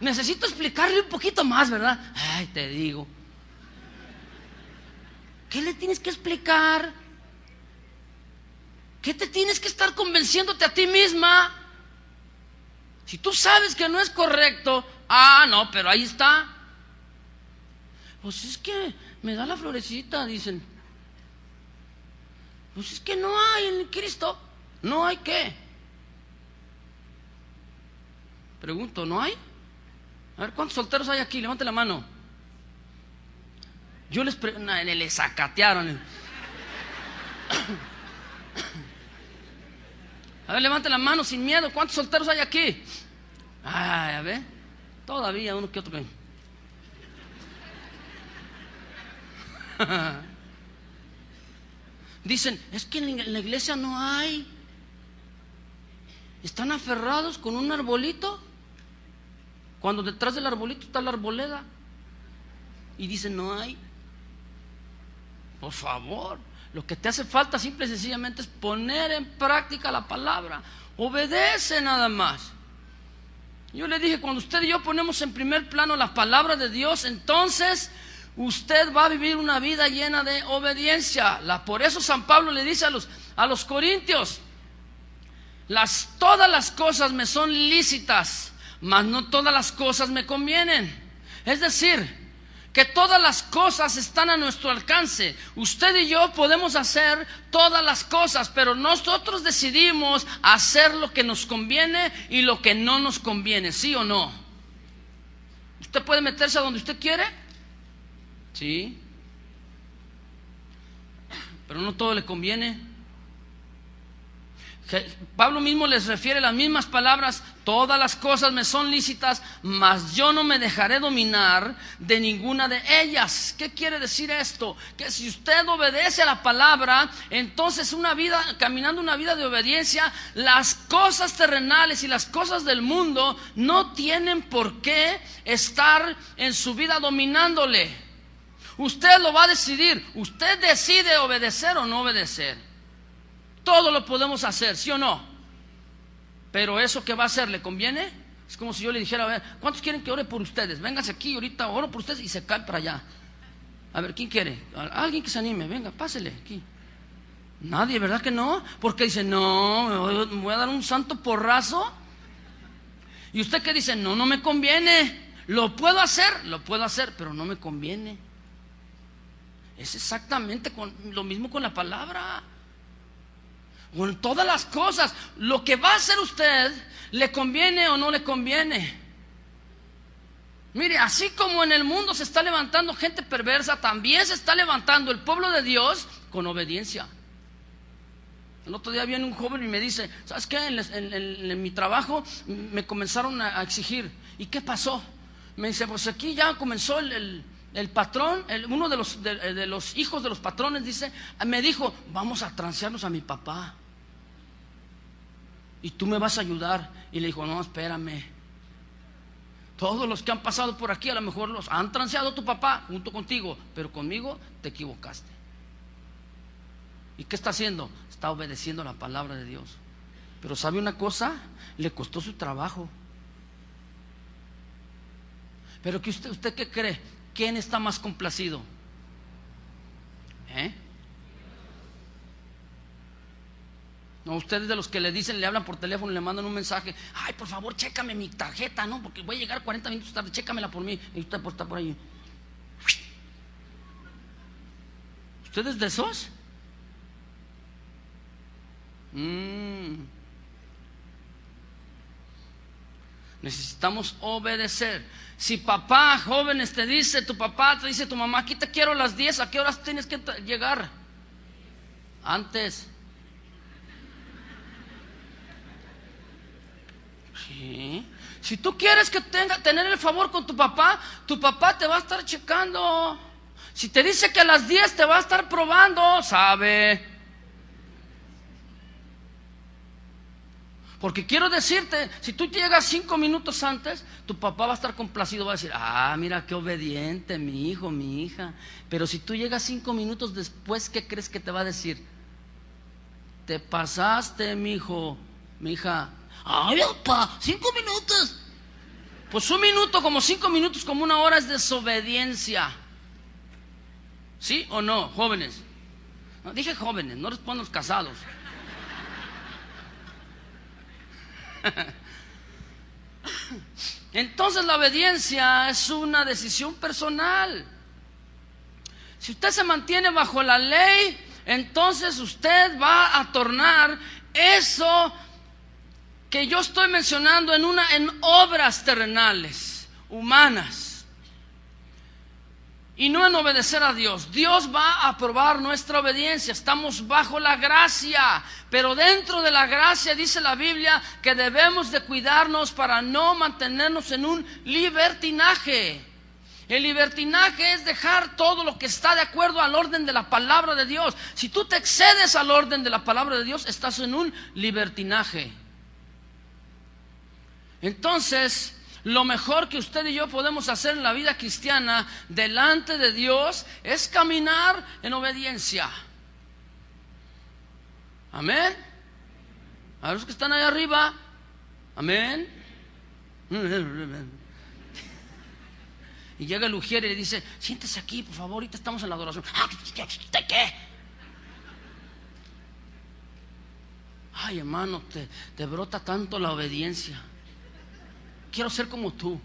necesito explicarle un poquito más, ¿verdad? Te digo, ¿qué le tienes que explicar? ¿Qué te tienes que estar convenciéndote a ti misma? Si tú sabes que no es correcto, no, pero ahí está. Pues es que me da la florecita, dicen. Pues es que no hay en Cristo. ¿No hay qué? Pregunto, ¿no hay? A ver, ¿cuántos solteros hay aquí? Levante la mano. Yo les le sacatearon. A ver, levante la mano sin miedo. ¿Cuántos solteros hay aquí? A ver, todavía uno que otro. Dicen, es que en la iglesia no hay. Están aferrados con un arbolito, cuando detrás del arbolito está la arboleda. Y dicen, no hay. Por favor, lo que te hace falta simple y sencillamente es poner en práctica la palabra. Obedece nada más. Yo le dije, cuando usted y yo ponemos en primer plano la palabra de Dios, entonces usted va a vivir una vida llena de obediencia. Por eso San Pablo le dice a los corintios, todas las cosas me son lícitas, mas no todas las cosas me convienen. Es decir, que todas las cosas están a nuestro alcance. Usted y yo podemos hacer todas las cosas, pero nosotros decidimos hacer lo que nos conviene y lo que no nos conviene, ¿sí o no? ¿Usted puede meterse a donde usted quiere? Sí. Pero no todo le conviene. Pablo mismo les refiere las mismas palabras: todas las cosas me son lícitas, mas yo no me dejaré dominar de ninguna de ellas. ¿Qué quiere decir esto? Que si usted obedece a la palabra, entonces caminando una vida de obediencia, las cosas terrenales y las cosas del mundo no tienen por qué estar en su vida dominándole. Usted lo va a decidir. Usted decide obedecer o no obedecer. Todo lo podemos hacer, ¿sí o no? Pero eso que va a hacer, ¿le conviene? Es como si yo le dijera, a ver, ¿cuántos quieren que ore por ustedes? Vénganse aquí, ahorita oro por ustedes, y se caen para allá. A ver, ¿quién quiere? Alguien que se anime, venga, pásele aquí. Nadie, ¿verdad que no? Porque dice, no, me voy a dar un santo porrazo. Y usted que dice, no me conviene. Lo puedo hacer, pero no me conviene. Es exactamente lo mismo con la palabra. O en todas las cosas, lo que va a hacer usted, ¿le conviene o no le conviene? Mire, así como en el mundo se está levantando gente perversa, también se está levantando el pueblo de Dios con obediencia. El otro día viene un joven y me dice, ¿sabes qué? En mi trabajo me comenzaron a exigir. ¿Y qué pasó? Me dice, pues aquí ya comenzó el patrón, uno de los hijos de los patrones, dice, me dijo, vamos a transearnos a mi papá y tú me vas a ayudar. Y le dijo, no, espérame, todos los que han pasado por aquí a lo mejor los han transeado a tu papá junto contigo, pero conmigo te equivocaste. ¿Y qué está haciendo? Está obedeciendo la palabra de Dios. Pero ¿sabe una cosa? Le costó su trabajo. Pero que usted ¿qué cree? ¿Quién está más complacido? No, ustedes de los que le dicen, le hablan por teléfono y le mandan un mensaje, ay, por favor, chécame mi tarjeta, ¿no? Porque voy a llegar 40 minutos tarde, chécamela por mí. Y usted está por ahí. ¿Ustedes de esos? Necesitamos obedecer. Si papá, jóvenes, te dice tu mamá, aquí te quiero a las 10, ¿a qué horas tienes que llegar? Antes. Sí. Si tú quieres que tener el favor con tu papá te va a estar checando. Si te dice que a las 10 te va a estar probando, sabe. Porque quiero decirte, si tú llegas 5 minutos antes, tu papá va a estar complacido, va a decir, mira qué obediente mi hijo, mi hija. Pero si tú llegas 5 minutos después, ¿qué crees que te va a decir? Te pasaste, mi hijo, mi hija. Ay, papá, 5 minutos. Pues 1 minuto, como 5 minutos, como 1 hora es desobediencia. ¿Sí o no, jóvenes? No, dije jóvenes, no respondo los casados. Entonces la obediencia es una decisión personal. Si usted se mantiene bajo la ley, entonces usted va a tornar eso que yo estoy mencionando en obras terrenales, humanas, y no en obedecer a Dios. Dios va a aprobar nuestra obediencia. Estamos bajo la gracia, pero dentro de la gracia dice la Biblia que debemos de cuidarnos para no mantenernos en un libertinaje. El libertinaje es dejar todo lo que está de acuerdo al orden de la palabra de Dios. Si tú te excedes al orden de la palabra de Dios, estás en un libertinaje. Entonces, lo mejor que usted y yo podemos hacer en la vida cristiana delante de Dios es caminar en obediencia. Amén. A los que están ahí arriba, amén. Y llega el ujier y le dice: siéntese aquí, por favor, ahorita estamos en la adoración. ¿De qué? Ay, hermano, te brota tanto la obediencia. Quiero ser como tú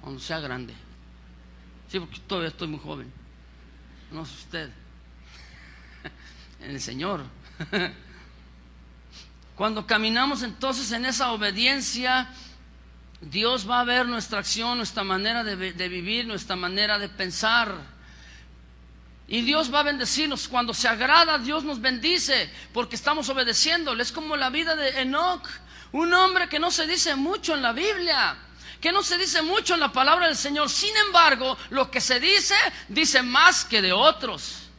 cuando sea grande. Sí, porque todavía estoy muy joven. No es usted. En el Señor. Cuando caminamos entonces en esa obediencia, Dios va a ver nuestra acción, nuestra manera de vivir, nuestra manera de pensar. Y Dios va a bendecirnos. Cuando se agrada, Dios nos bendice porque estamos obedeciéndole. Es como la vida de Enoc, un hombre que no se dice mucho en la Biblia, que no se dice mucho en la palabra del Señor. Sin embargo, lo que se dice, dice más que de otros.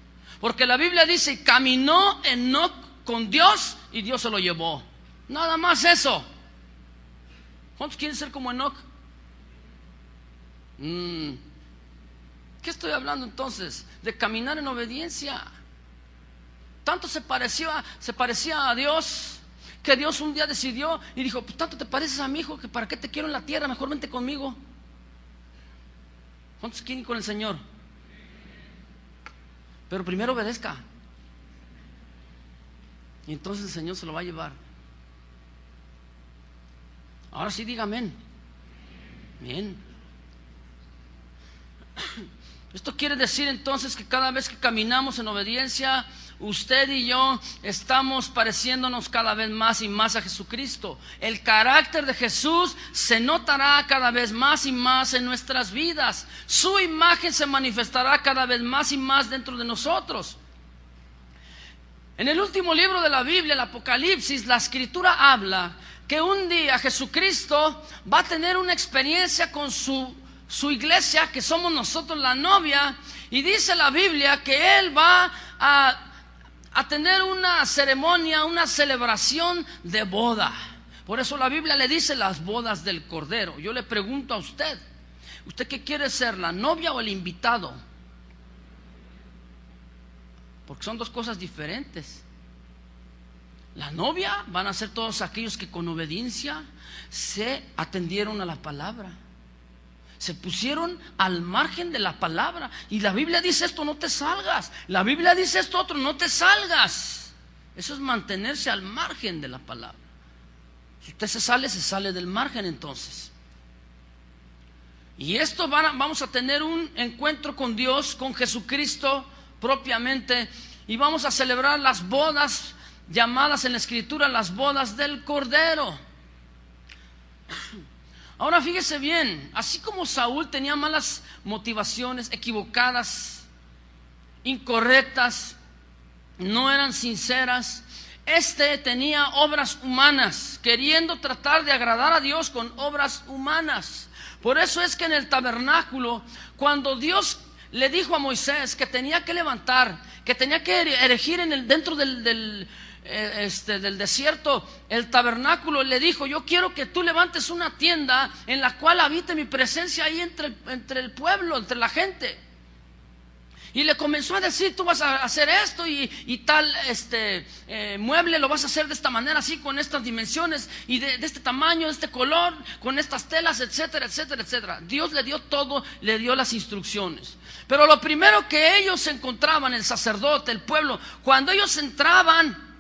Porque la Biblia dice: caminó Enoc con Dios y Dios se lo llevó. Nada más eso. ¿Cuántos quieren ser como Enoc? ¿Qué estoy hablando entonces? De caminar en obediencia. Tanto se parecía a Dios, que Dios un día decidió y dijo: pues tanto te pareces a mi hijo, que para qué te quiero en la tierra, mejor vente conmigo. ¿Cuántos quieren ir con el Señor? Pero primero obedezca, y entonces el Señor se lo va a llevar. Ahora sí diga amén. Bien. Esto quiere decir entonces que cada vez que caminamos en obediencia, usted y yo estamos pareciéndonos cada vez más y más a Jesucristo. El carácter de Jesús se notará cada vez más y más en nuestras vidas. Su imagen se manifestará cada vez más y más dentro de nosotros. En el último libro de la Biblia, el Apocalipsis, la Escritura habla que un día Jesucristo va a tener una experiencia con su iglesia, que somos nosotros la novia, y dice la Biblia que Él va a tener una ceremonia, una celebración de boda. Por eso la Biblia le dice las bodas del Cordero. Yo le pregunto a usted: ¿usted qué quiere ser, la novia o el invitado? Porque son dos cosas diferentes. La novia van a ser todos aquellos que con obediencia se atendieron a la palabra, se pusieron al margen de la palabra. Y la Biblia dice esto: no te salgas. La Biblia dice esto otro: no te salgas. Eso es mantenerse al margen de la palabra. Si usted se sale del margen entonces. Y esto vamos a tener un encuentro con Dios, con Jesucristo propiamente, y vamos a celebrar las bodas llamadas en la Escritura las bodas del Cordero. Ahora fíjese bien, así como Saúl tenía malas motivaciones, equivocadas, incorrectas, no eran sinceras, tenía obras humanas, queriendo tratar de agradar a Dios con obras humanas. Por eso es que en el tabernáculo, cuando Dios le dijo a Moisés que tenía que levantar, que tenía que erigir dentro del desierto el tabernáculo, le dijo: yo quiero que tú levantes una tienda en la cual habite mi presencia ahí entre el pueblo, entre la gente. Y le comenzó a decir: tú vas a hacer esto y tal mueble lo vas a hacer de esta manera, así, con estas dimensiones y de este tamaño, de este color, con estas telas, etcétera, etcétera, etcétera. Dios le dio todo, le dio las instrucciones. Pero lo primero que ellos encontraban, el sacerdote, el pueblo, cuando ellos entraban,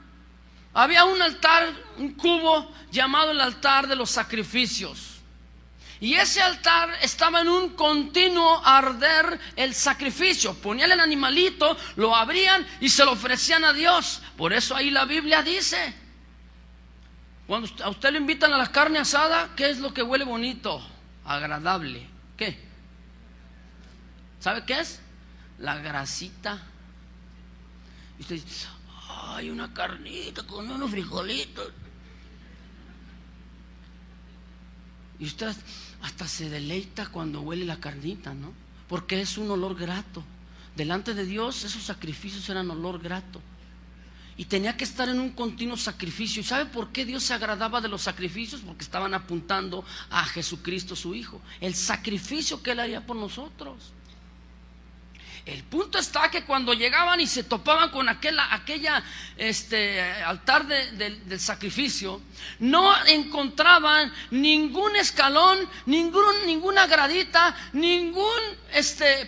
había un altar, un cubo llamado el altar de los sacrificios. Y ese altar estaba en un continuo arder el sacrificio. Ponían el animalito, lo abrían y se lo ofrecían a Dios. Por eso ahí la Biblia dice, cuando a usted le invitan a la carne asada, ¿qué es lo que huele bonito? Agradable. ¿Qué? ¿Sabe qué es? La grasita. Y usted dice, ay, una carnita con unos frijolitos. Y usted hasta se deleita cuando huele la carnita, ¿no? Porque es un olor grato. Delante de Dios esos sacrificios eran olor grato. Y tenía que estar en un continuo sacrificio. ¿Y sabe por qué Dios se agradaba de los sacrificios? Porque estaban apuntando a Jesucristo su Hijo. El sacrificio que Él haría por nosotros. El punto está que cuando llegaban y se topaban con aquella altar del sacrificio, no encontraban ningún escalón, ninguna gradita, ningún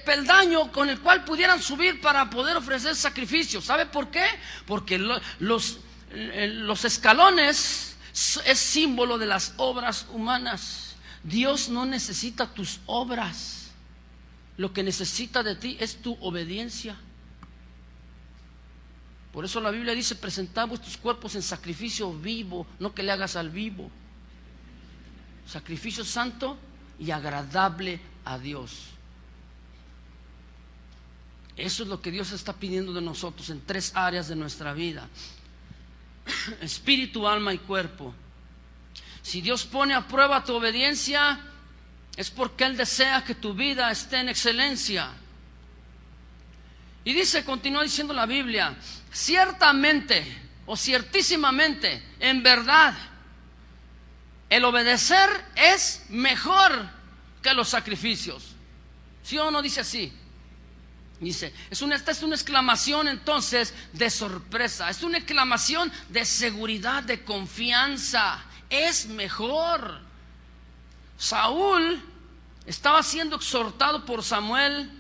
peldaño con el cual pudieran subir para poder ofrecer sacrificio. ¿Sabe por qué? Porque los escalones es símbolo de las obras humanas. Dios no necesita tus obras. Lo que necesita de ti es tu obediencia. Por eso la Biblia dice: presentad vuestros cuerpos en sacrificio vivo, no que le hagas al vivo. Sacrificio santo y agradable a Dios. Eso es lo que Dios está pidiendo de nosotros en 3 áreas de nuestra vida: espíritu, alma y cuerpo. Si Dios pone a prueba tu obediencia, es porque Él desea que tu vida esté en excelencia. Y dice, continúa diciendo la Biblia: ciertamente o ciertísimamente, en verdad, el obedecer es mejor que los sacrificios. ¿Sí o no dice así? Dice, esta es una exclamación entonces de sorpresa, es una exclamación de seguridad, de confianza. Es mejor. Saúl estaba siendo exhortado por Samuel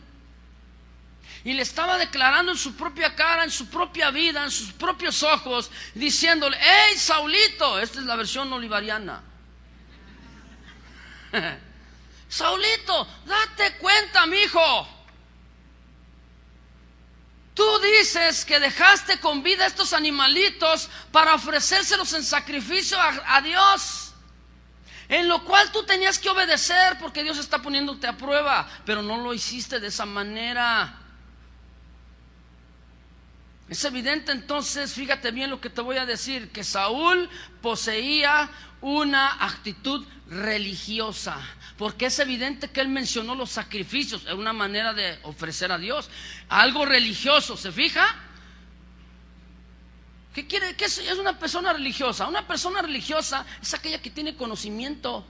y le estaba declarando en su propia cara, en su propia vida, en sus propios ojos, diciéndole: hey Saulito, esta es la versión olivariana. Saulito, date cuenta, mijo. Tú dices que dejaste con vida a estos animalitos para ofrecérselos en sacrificio a Dios, en lo cual tú tenías que obedecer porque Dios está poniéndote a prueba, pero no lo hiciste de esa manera. Es evidente entonces, fíjate bien lo que te voy a decir, que Saúl poseía una actitud religiosa, porque es evidente que él mencionó los sacrificios, es una manera de ofrecer a Dios, algo religioso, ¿se fija? ¿Qué quiere? ¿Qué es una persona religiosa? Una persona religiosa es aquella que tiene conocimiento,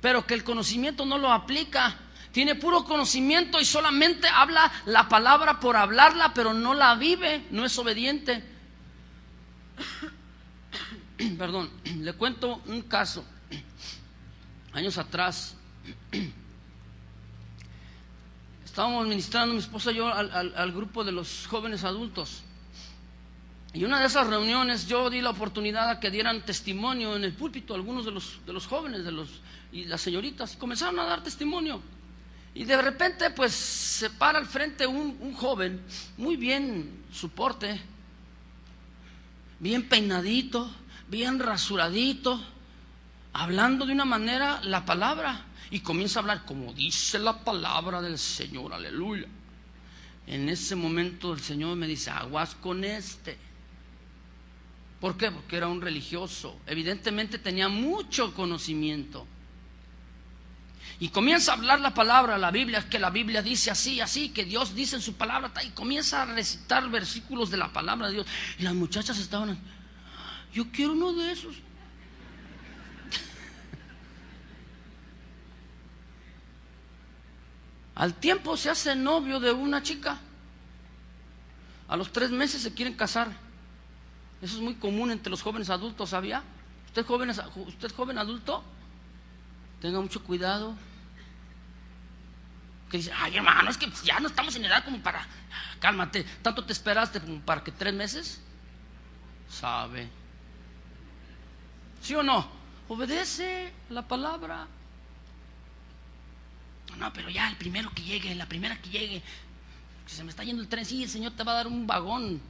pero que el conocimiento no lo aplica. Tiene puro conocimiento y solamente habla la palabra por hablarla, pero no la vive, no es obediente. Perdón, le cuento un caso. Años atrás estábamos ministrando mi esposa y yo al grupo de los jóvenes adultos. Y una de esas reuniones yo di la oportunidad a que dieran testimonio en el púlpito algunos de los jóvenes y las señoritas, y comenzaron a dar testimonio. Y de repente pues se para al frente un joven, muy bien su porte, bien peinadito, bien rasuradito, hablando de una manera la palabra, y comienza a hablar como dice la palabra del Señor, aleluya. En ese momento el Señor me dice: aguas con este. ¿Por qué? Porque era un religioso, evidentemente tenía mucho conocimiento. Y comienza a hablar la palabra, la Biblia, que la Biblia dice así, así, que Dios dice en su palabra, y comienza a recitar versículos de la palabra de Dios. Y las muchachas estaban: yo quiero uno de esos. Al tiempo se hace novio de una chica. A los 3 meses se quieren casar. Eso es muy común entre los jóvenes adultos, ¿sabía? Usted joven adulto, tenga mucho cuidado. Que dice: ay, hermano, es que ya no estamos en edad como para... Cálmate, ¿tanto te esperaste como para que 3 meses? ¿Sabe? ¿Sí o no? Obedece la palabra. No, pero ya el primero que llegue, la primera que llegue. Si se me está yendo el tren, sí, el Señor te va a dar un vagón.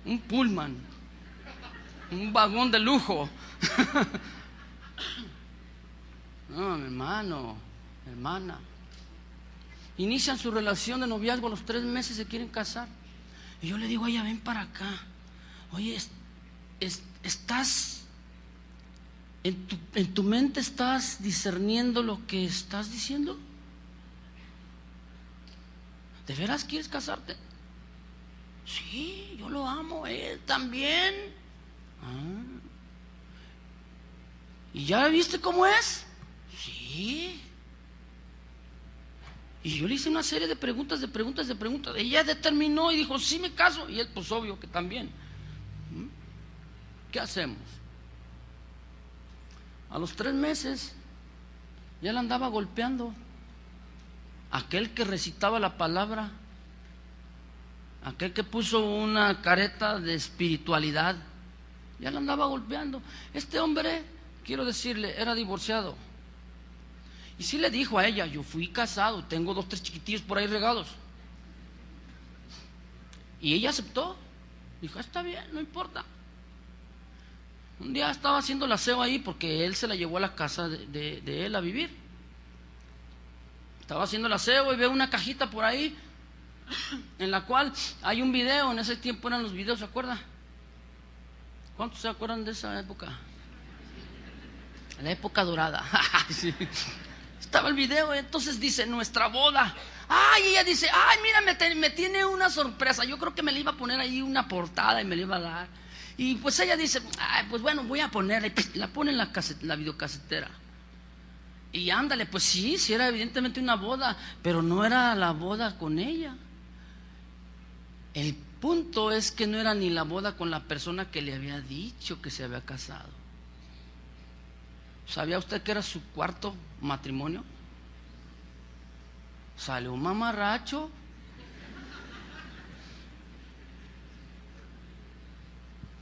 Un pullman. Un vagón de lujo. No, mi hermano, hermana. Inician su relación de noviazgo, a los 3 meses se quieren casar. Y yo le digo a ella, ven para acá. Oye, estás, en tu mente estás discerniendo lo que estás diciendo. ¿De veras quieres casarte? Sí, yo lo amo, él también. ¿Y ya viste cómo es? Sí. Y yo le hice una serie de preguntas. Ella determinó y dijo, sí me caso. Y él, pues obvio que también. ¿Qué hacemos? A los 3 meses ya la andaba golpeando. Aquel que recitaba la palabra, aquel que puso una careta de espiritualidad, ya la andaba golpeando. Este hombre, quiero decirle, era divorciado. Y sí le dijo a ella, yo fui casado, tengo 2, 3 chiquitillos por ahí regados. Y ella aceptó. Dijo, está bien, no importa. Un día estaba haciendo el aseo ahí porque él se la llevó a la casa de él a vivir. Estaba haciendo el aseo y veo una cajita por ahí en la cual hay un video. En ese tiempo eran los videos, ¿se acuerda? ¿Cuántos se acuerdan de esa época? La época dorada. Sí. Estaba el video, entonces dice, nuestra boda. Ay, ella dice, ay, mira, me tiene una sorpresa. Yo creo que me le iba a poner ahí una portada y me le iba a dar. Y pues ella dice, ay, pues bueno, voy a ponerla. La pone en la videocasetera. Y ándale, pues sí era evidentemente una boda, pero no era la boda con ella. El punto es que no era ni la boda con la persona que le había dicho que se había casado. ¿Sabía usted que era su 4º matrimonio? Salió un mamarracho.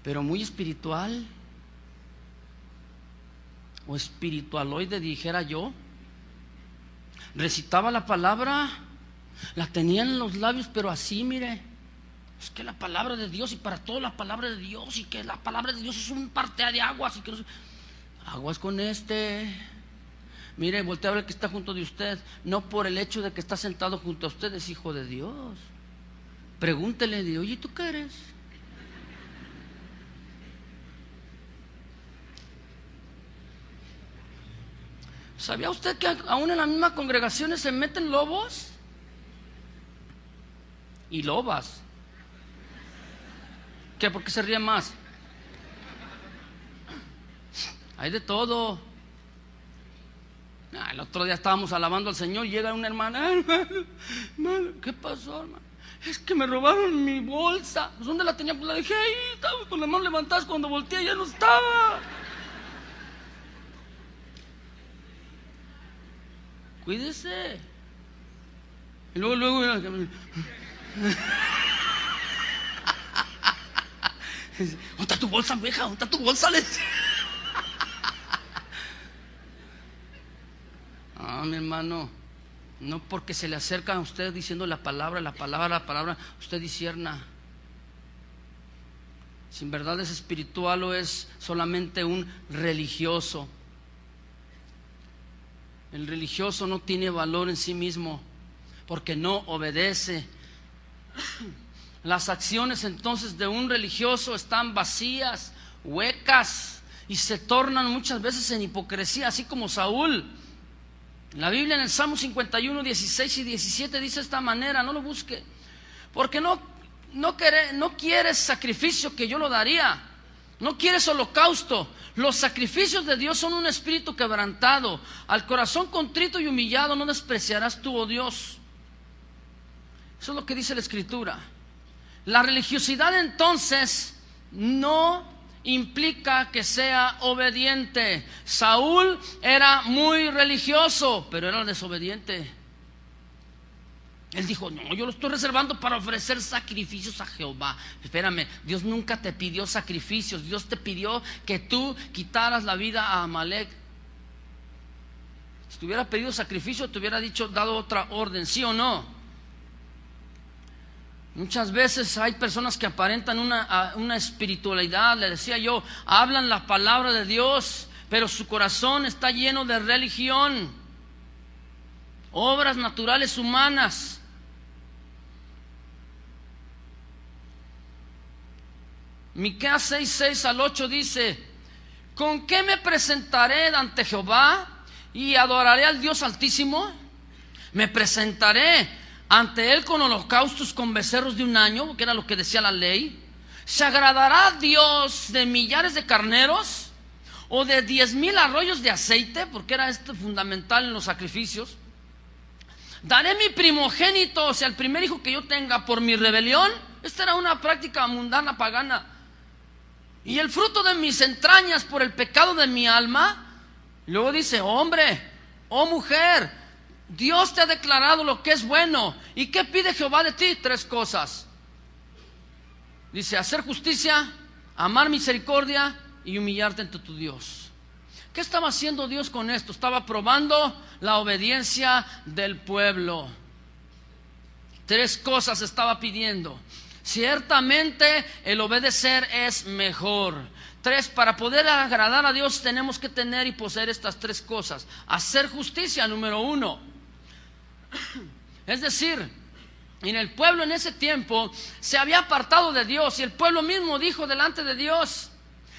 Pero muy espiritual. O espiritualoide, dijera yo. Recitaba la palabra, la tenía en los labios, pero así, mire. Es que la palabra de Dios, y para todo la palabra de Dios, y que la palabra de Dios es un partea de aguas, y que aguas con este. Mire, voltea a ver el que está junto de usted. No por el hecho de que está sentado junto a usted es hijo de Dios. Pregúntele, oye, ¿tú qué eres? ¿Sabía usted que aún en las mismas congregaciones se meten lobos? Y lobas. ¿Qué? ¿Por qué se ríen más? Hay de todo. El otro día estábamos alabando al Señor y llega una hermana. Hermano, ¿qué pasó, hermano? Es que me robaron mi bolsa. Pues, ¿dónde la tenía? Pues la dejé ahí, estaba con las manos levantadas. Cuando volteé ya no estaba. Cuídese. Y luego ¿dónde está tu bolsa, vieja? ¿Dónde está tu bolsa? Mi hermano, no porque se le acercan a usted diciendo la palabra, usted discierna si en verdad es espiritual o es solamente un religioso. El religioso no tiene valor en sí mismo porque no obedece. Las acciones entonces de un religioso están vacías, huecas, y se tornan muchas veces en hipocresía, así como Saúl. La Biblia en el Salmo 51, 16 y 17 dice de esta manera, no lo busque, porque no quieres sacrificio que yo lo daría, no quieres holocausto. Los sacrificios de Dios son un espíritu quebrantado, al corazón contrito y humillado no despreciarás tú, oh Dios. Eso es lo que dice la Escritura. La religiosidad entonces no implica que sea obediente. Saúl era muy religioso, pero era desobediente. Él dijo, no, yo lo estoy reservando para ofrecer sacrificios a Jehová. Espérame, Dios nunca te pidió sacrificios. Dios te pidió que tú quitaras la vida a Amalek. Si te hubiera pedido sacrificio, te hubiera dado otra orden, ¿sí o no? Muchas veces hay personas que aparentan una espiritualidad, le decía yo, hablan la palabra de Dios, pero su corazón está lleno de religión, obras naturales humanas. Miqueas 6, 6-8 dice: ¿con qué me presentaré ante Jehová y adoraré al Dios Altísimo? Me presentaré ante Él con holocaustos, con becerros de un año, que era lo que decía la ley. ¿Se agradará Dios de millares de carneros o de 10,000 arroyos de aceite? Porque era esto fundamental en los sacrificios. ¿Daré mi primogénito, o sea, el primer hijo que yo tenga, por mi rebelión? Esta era una práctica mundana, pagana. Y el fruto de mis entrañas por el pecado de mi alma. Luego dice: hombre, oh mujer, Dios te ha declarado lo que es bueno. ¿Y qué pide Jehová de ti? 3 cosas. Dice: hacer justicia, amar misericordia y humillarte ante tu Dios. ¿Qué estaba haciendo Dios con esto? Estaba probando la obediencia del pueblo. 3 cosas estaba pidiendo. Ciertamente el obedecer es mejor. 3, para poder agradar a Dios tenemos que tener y poseer estas 3 cosas. Hacer justicia, número 1. Es decir, en el pueblo en ese tiempo se había apartado de Dios, y el pueblo mismo dijo delante de Dios: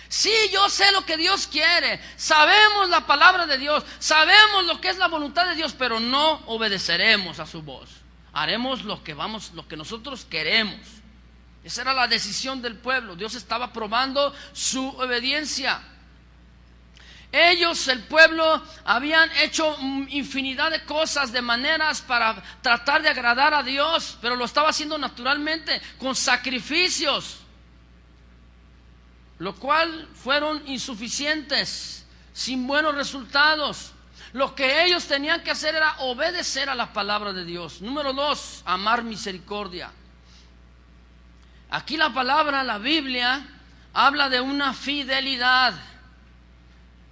sí, yo sé lo que Dios quiere, sabemos la palabra de Dios, sabemos lo que es la voluntad de Dios, pero no obedeceremos a su voz. Haremos lo que nosotros queremos. Esa era la decisión del pueblo. Dios estaba probando su obediencia. Ellos, el pueblo, habían hecho infinidad de cosas, de maneras para tratar de agradar a Dios, pero lo estaba haciendo naturalmente, con sacrificios, lo cual fueron insuficientes, sin buenos resultados. Lo que ellos tenían que hacer era obedecer a la palabra de Dios. Número 2, amar misericordia. Aquí la palabra, la Biblia, habla de una fidelidad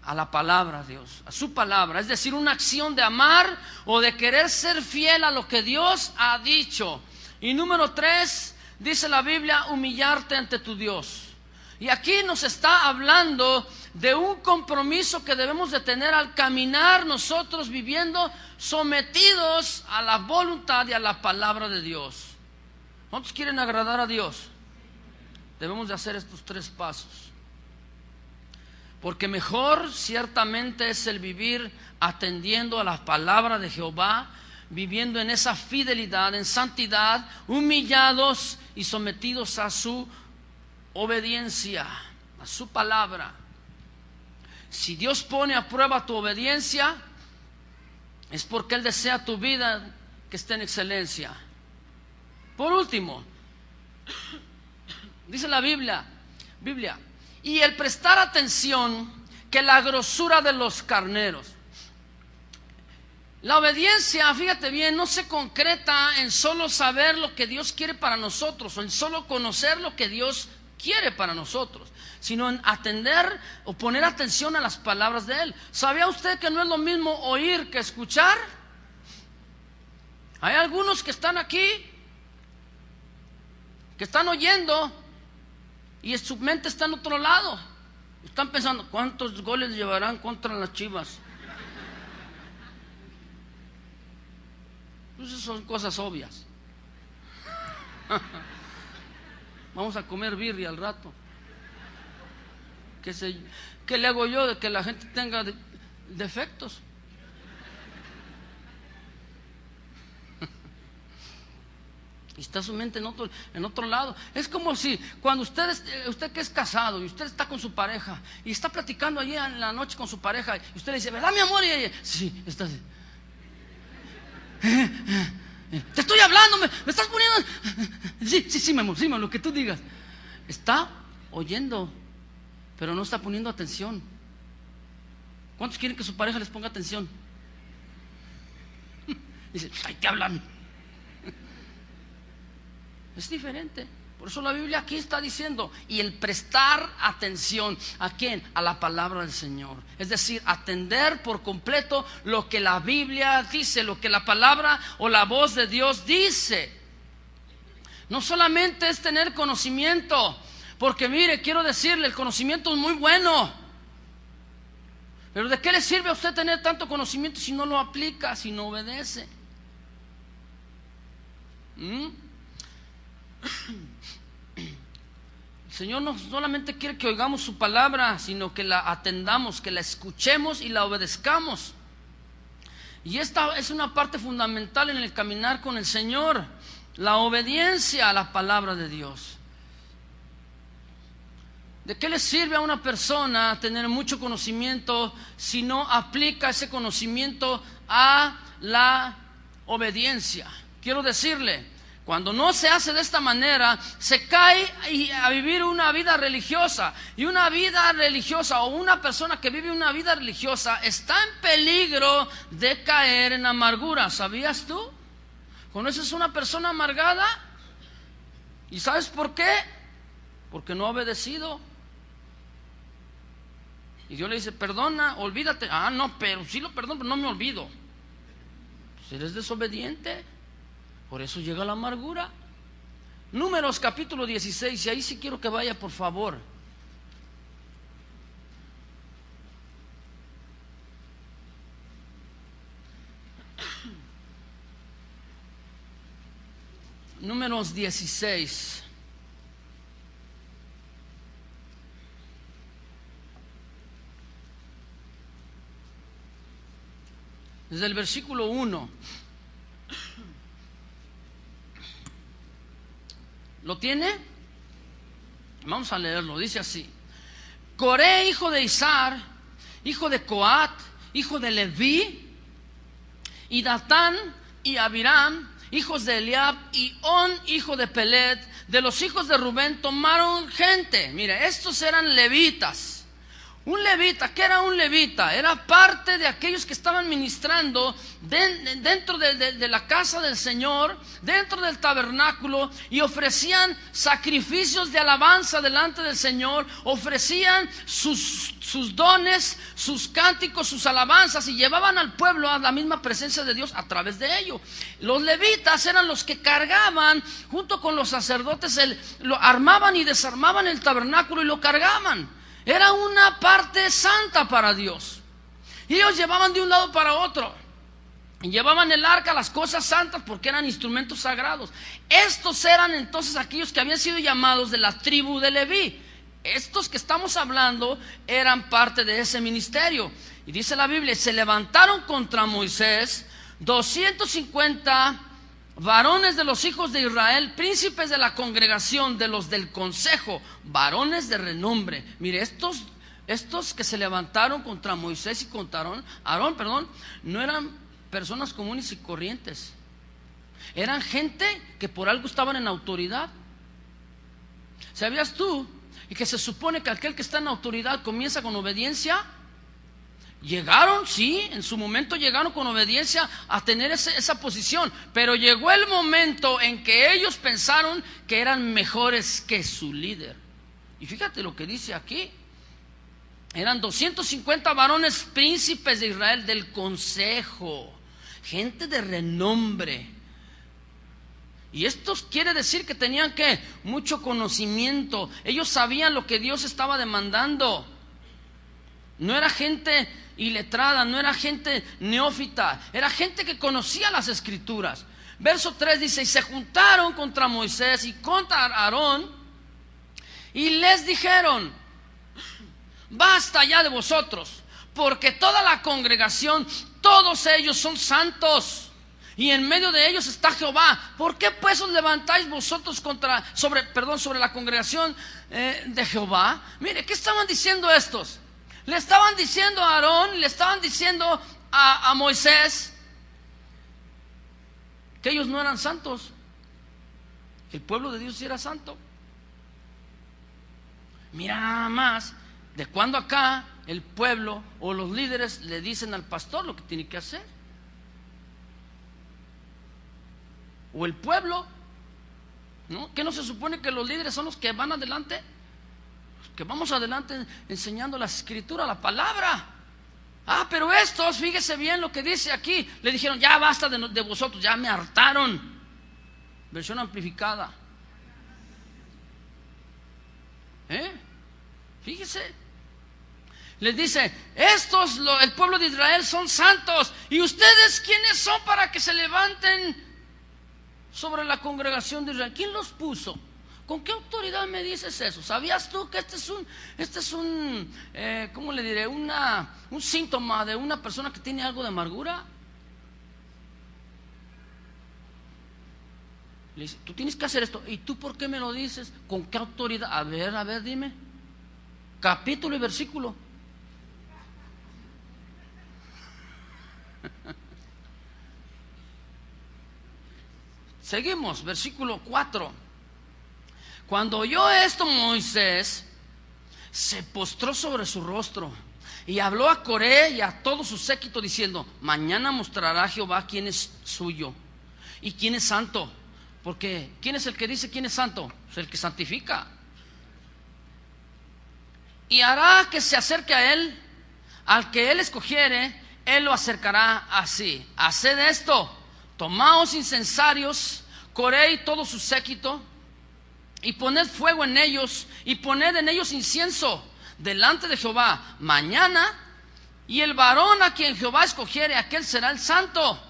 a la palabra de Dios, a su palabra. Es decir, una acción de amar o de querer ser fiel a lo que Dios ha dicho. Y número 3, dice la Biblia, humillarte ante tu Dios. Y aquí nos está hablando de un compromiso que debemos de tener al caminar nosotros viviendo sometidos a la voluntad y a la palabra de Dios. ¿Cuántos quieren agradar a Dios? Debemos de hacer estos 3 pasos. Porque mejor ciertamente es el vivir atendiendo a la palabra de Jehová, viviendo en esa fidelidad, en santidad, humillados y sometidos a su obediencia, a su palabra. Si Dios pone a prueba tu obediencia, es porque Él desea tu vida que esté en excelencia. Por último, dice la Biblia, y el prestar atención que la grosura de los carneros. La obediencia, fíjate bien, no se concreta en solo saber lo que Dios quiere para nosotros, o en solo conocer lo que Dios quiere para nosotros, sino en atender o poner atención a las palabras de Él. ¿Sabía usted que no es lo mismo oír que escuchar? Hay algunos que están aquí, que están oyendo y su mente está en otro lado. Están pensando: ¿cuántos goles llevarán contra las Chivas? Pues esas son cosas obvias. Vamos a comer birria al rato. ¿Qué le hago yo de que la gente tenga defectos? Y está su mente en otro lado. Es como si cuando usted que es casado y usted está con su pareja y está platicando allí en la noche con su pareja, y usted le dice: ¿verdad, mi amor? Y ella: sí, está así. Te estoy hablando, me estás poniendo. Sí, mi amor, lo que tú digas. Está oyendo, pero no está poniendo atención. ¿Cuántos quieren que su pareja les ponga atención? Dice: ay, te hablan. Es diferente. Por eso la Biblia aquí está diciendo, y el prestar atención, ¿a quién? A la palabra del Señor. Es decir, atender por completo lo que la Biblia dice, lo que la palabra o la voz de Dios dice. No solamente es tener conocimiento, porque mire, quiero decirle, el conocimiento es muy bueno, pero ¿de qué le sirve a usted tener tanto conocimiento si no lo aplica, si no obedece? El Señor no solamente quiere que oigamos su palabra, sino que la atendamos, que la escuchemos y la obedezcamos. Y esta es una parte fundamental en el caminar con el Señor, la obediencia a la palabra de Dios. ¿De qué le sirve a una persona tener mucho conocimiento si no aplica ese conocimiento a la obediencia? Quiero decirle, cuando no se hace de esta manera, se cae a vivir una vida religiosa. Y una vida religiosa, o una persona que vive una vida religiosa, está en peligro de caer en amargura. ¿Sabías tú? ¿Conoces una persona amargada? ¿Y sabes por qué? Porque no ha obedecido. Y Dios le dice, perdona, olvídate. Ah, no, pero sí lo perdono, pero no me olvido. Pues eres desobediente. Por eso llega la amargura. Números capítulo 16, y ahí sí quiero que vaya, por favor. Números 16. Desde el versículo 1. ¿Lo tiene? Vamos a leerlo, dice así: Coré, hijo de Izar, hijo de Coat, hijo de Leví, y Datán y Abiram, hijos de Eliab, y On, hijo de Pelet, de los hijos de Rubén, tomaron gente. Mire, estos eran levitas. Un levita, ¿qué era un levita? Era parte de aquellos que estaban ministrando dentro de la casa del Señor, dentro del tabernáculo, y ofrecían sacrificios de alabanza delante del Señor, ofrecían sus dones, sus cánticos, sus alabanzas, y llevaban al pueblo a la misma presencia de Dios a través de ello. Los levitas eran los que cargaban, junto con los sacerdotes, lo armaban y desarmaban el tabernáculo y lo cargaban. Era una parte santa para Dios. Y ellos llevaban de un lado para otro. Y llevaban el arca, las cosas santas, porque eran instrumentos sagrados. Estos eran entonces aquellos que habían sido llamados de la tribu de Leví. Estos que estamos hablando eran parte de ese ministerio. Y dice la Biblia, se levantaron contra Moisés 250 varones de los hijos de Israel, príncipes de la congregación, de los del consejo, varones de renombre. Mire, estos que se levantaron contra Moisés y contra Aarón, no eran personas comunes y corrientes. Eran gente que por algo estaban en autoridad. ¿Sabías tú? Y que se supone que aquel que está en autoridad comienza con obediencia. Llegaron, sí, en su momento llegaron con obediencia a tener esa posición, pero llegó el momento en que ellos pensaron que eran mejores que su líder. Y fíjate lo que dice aquí: eran 250 varones príncipes de Israel del consejo, gente de renombre. Y esto quiere decir que tenían mucho conocimiento. Ellos sabían lo que Dios estaba demandando. No era gente iletrada, no era gente neófita, era gente que conocía las escrituras. Verso 3 dice: y se juntaron contra Moisés y contra Aarón, y les dijeron: basta ya de vosotros, porque toda la congregación, todos ellos son santos, y en medio de ellos está Jehová. ¿Por qué pues os levantáis vosotros sobre la congregación de Jehová? Mire, ¿qué estaban diciendo estos? Le estaban diciendo a Aarón, le estaban diciendo a Moisés que ellos no eran santos, que el pueblo de Dios sí era santo. Mira nada más de cuando acá el pueblo o los líderes le dicen al pastor lo que tiene que hacer, o el pueblo ¿No? ¿Qué no se supone que los líderes son los que van adelante? Que vamos adelante enseñando la escritura, la palabra. Ah, pero estos, fíjese bien lo que dice aquí. Le dijeron, ya basta de vosotros, ya me hartaron. Versión amplificada. Fíjese. Les dice, estos, el pueblo de Israel, son santos. ¿Y ustedes quiénes son para que se levanten sobre la congregación de Israel? ¿Quién los puso? ¿Con qué autoridad me dices eso? ¿Sabías tú que este es un ¿cómo le diré? Un síntoma de una persona que tiene algo de amargura. Le dice, tú tienes que hacer esto. ¿Y tú por qué me lo dices? ¿Con qué autoridad? A ver, dime. Capítulo y versículo. Seguimos, versículo 4. Cuando oyó esto, Moisés se postró sobre su rostro y habló a Coré y a todo su séquito diciendo, mañana mostrará Jehová quién es suyo y quién es santo. Porque ¿quién es el que dice quién es santo? Es el que santifica. Y hará que se acerque a él, al que él escogiere, él lo acercará así. Haced esto, tomaos incensarios, Coré y todo su séquito, y poned fuego en ellos, y poned en ellos incienso delante de Jehová mañana, y el varón a quien Jehová escogiere, aquel será el santo.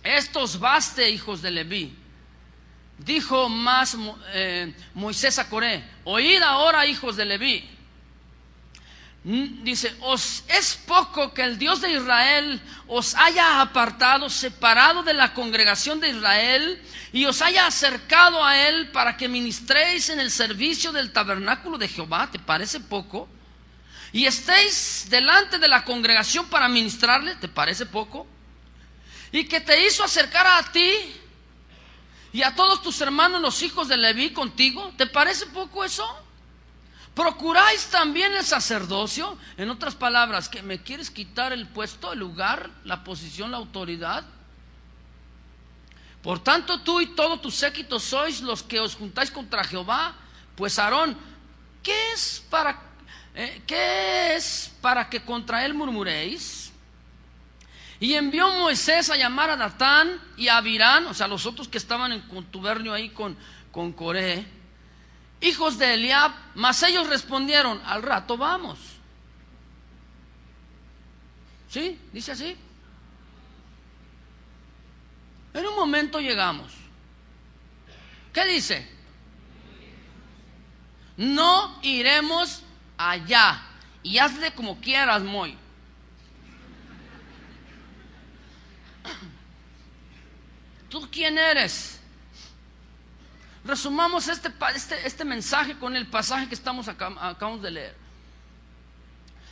Esto os baste, hijos de Leví. Dijo más Moisés a Coré, oíd ahora, hijos de Leví. Dice, os es poco que el Dios de Israel os haya apartado, separado de la congregación de Israel, y os haya acercado a él para que ministréis en el servicio del tabernáculo de Jehová. ¿Te parece poco? Y estéis delante de la congregación para ministrarle. ¿Te parece poco? Y que te hizo acercar a ti y a todos tus hermanos los hijos de Leví contigo. ¿Te parece poco eso? ¿Procuráis también el sacerdocio? En otras palabras, ¿que me quieres quitar el puesto, el lugar, la posición, la autoridad? Por tanto, tú y todo tu séquito sois los que os juntáis contra Jehová. Pues Aarón, ¿qué es para que contra él murmuréis? Y envió Moisés a llamar a Datán y a Abirán, o sea, los otros que estaban en contubernio ahí con Coré, hijos de Eliab, mas ellos respondieron, al rato vamos. ¿Sí? Dice así. En un momento llegamos. ¿Qué dice? No iremos allá. Y hazle como quieras, Moy. ¿Tú quién eres? Resumamos este mensaje con el pasaje que acabamos de leer.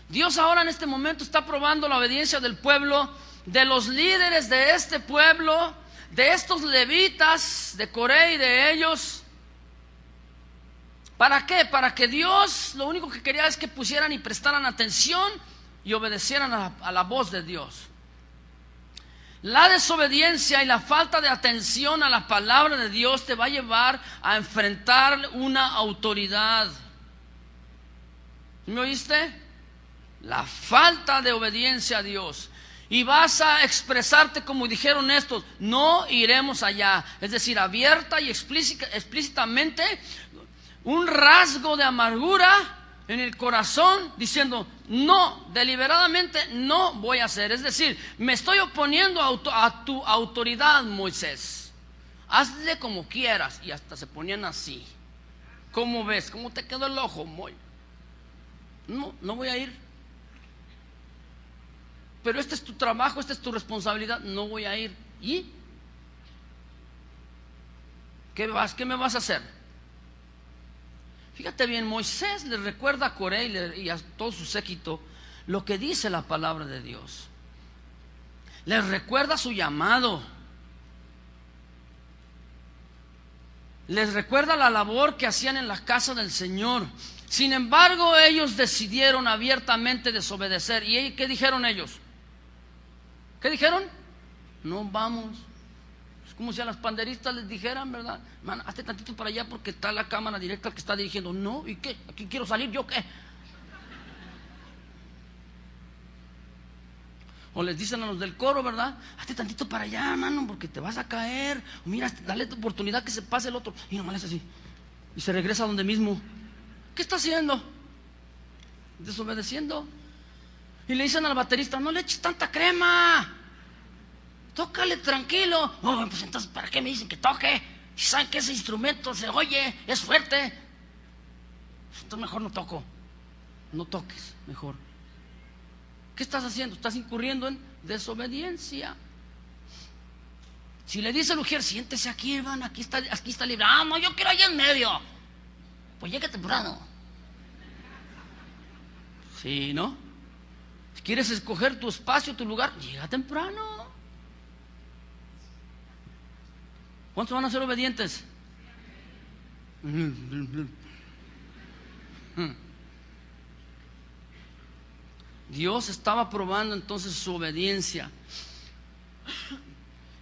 Dios ahora en este momento está probando la obediencia del pueblo, de los líderes de este pueblo, de estos levitas, de Coré y de ellos. ¿Para qué? Para que Dios lo único que quería es que pusieran y prestaran atención y obedecieran a la voz de Dios. La desobediencia y la falta de atención a la palabra de Dios te va a llevar a enfrentar una autoridad. ¿Me oíste? La falta de obediencia a Dios. Y vas a expresarte como dijeron estos, no iremos allá. Es decir, abierta y explícitamente un rasgo de amargura en el corazón, diciendo, no, deliberadamente no voy a hacer. Es decir, me estoy oponiendo a tu autoridad, Moisés. Hazle como quieras. Y hasta se ponían así. ¿Cómo ves? ¿Cómo te quedó el ojo, Moy? No voy a ir. Pero este es tu trabajo, esta es tu responsabilidad. No voy a ir. ¿Y? ¿Qué me vas a hacer? Fíjate bien, Moisés le recuerda a Coré y a todo su séquito lo que dice la palabra de Dios. Les recuerda su llamado. Les recuerda la labor que hacían en la casa del Señor. Sin embargo, ellos decidieron abiertamente desobedecer. ¿Y qué dijeron ellos? ¿Qué dijeron? No vamos. como si a las panderistas les dijeran, ¿verdad? Man, hazte tantito para allá porque está la cámara directa que está dirigiendo. No, ¿y qué? ¿Aquí quiero salir? ¿Yo qué? O les dicen a los del coro, ¿verdad? Hazte tantito para allá, mano, porque te vas a caer. O mira, dale tu oportunidad que se pase el otro. Y nomás es así. Y se regresa a donde mismo. ¿Qué está haciendo? Desobedeciendo. Y le dicen al baterista, no le eches tanta crema. Tócale tranquilo. Oh, pues entonces, ¿para qué me dicen que toque? Si saben que ese instrumento se oye, es fuerte. Entonces mejor no toco. No toques, mejor. ¿Qué estás haciendo? Estás incurriendo en desobediencia. Si le dice el ujier, siéntese aquí, hermano, aquí está libre. Ah, no, yo quiero allá en medio. Pues llegue temprano. Sí, ¿no? Si quieres escoger tu espacio, tu lugar, llega temprano. ¿Cuántos van a ser obedientes? Dios estaba probando entonces su obediencia.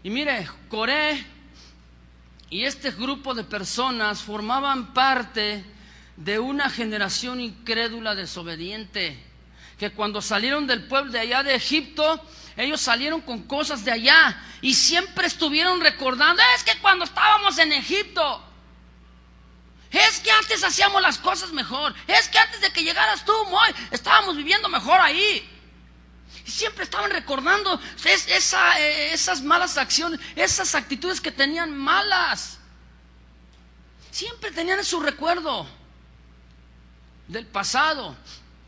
Y mire, Coré y este grupo de personas formaban parte de una generación incrédula, desobediente, que cuando salieron del pueblo de allá de Egipto, ellos salieron con cosas de allá y siempre estuvieron recordando, es que cuando estábamos en Egipto, es que antes hacíamos las cosas mejor, es que antes de que llegaras tú, estábamos viviendo mejor ahí. Y siempre estaban recordando esas malas acciones, esas actitudes que tenían malas. Siempre tenían en su recuerdo del pasado.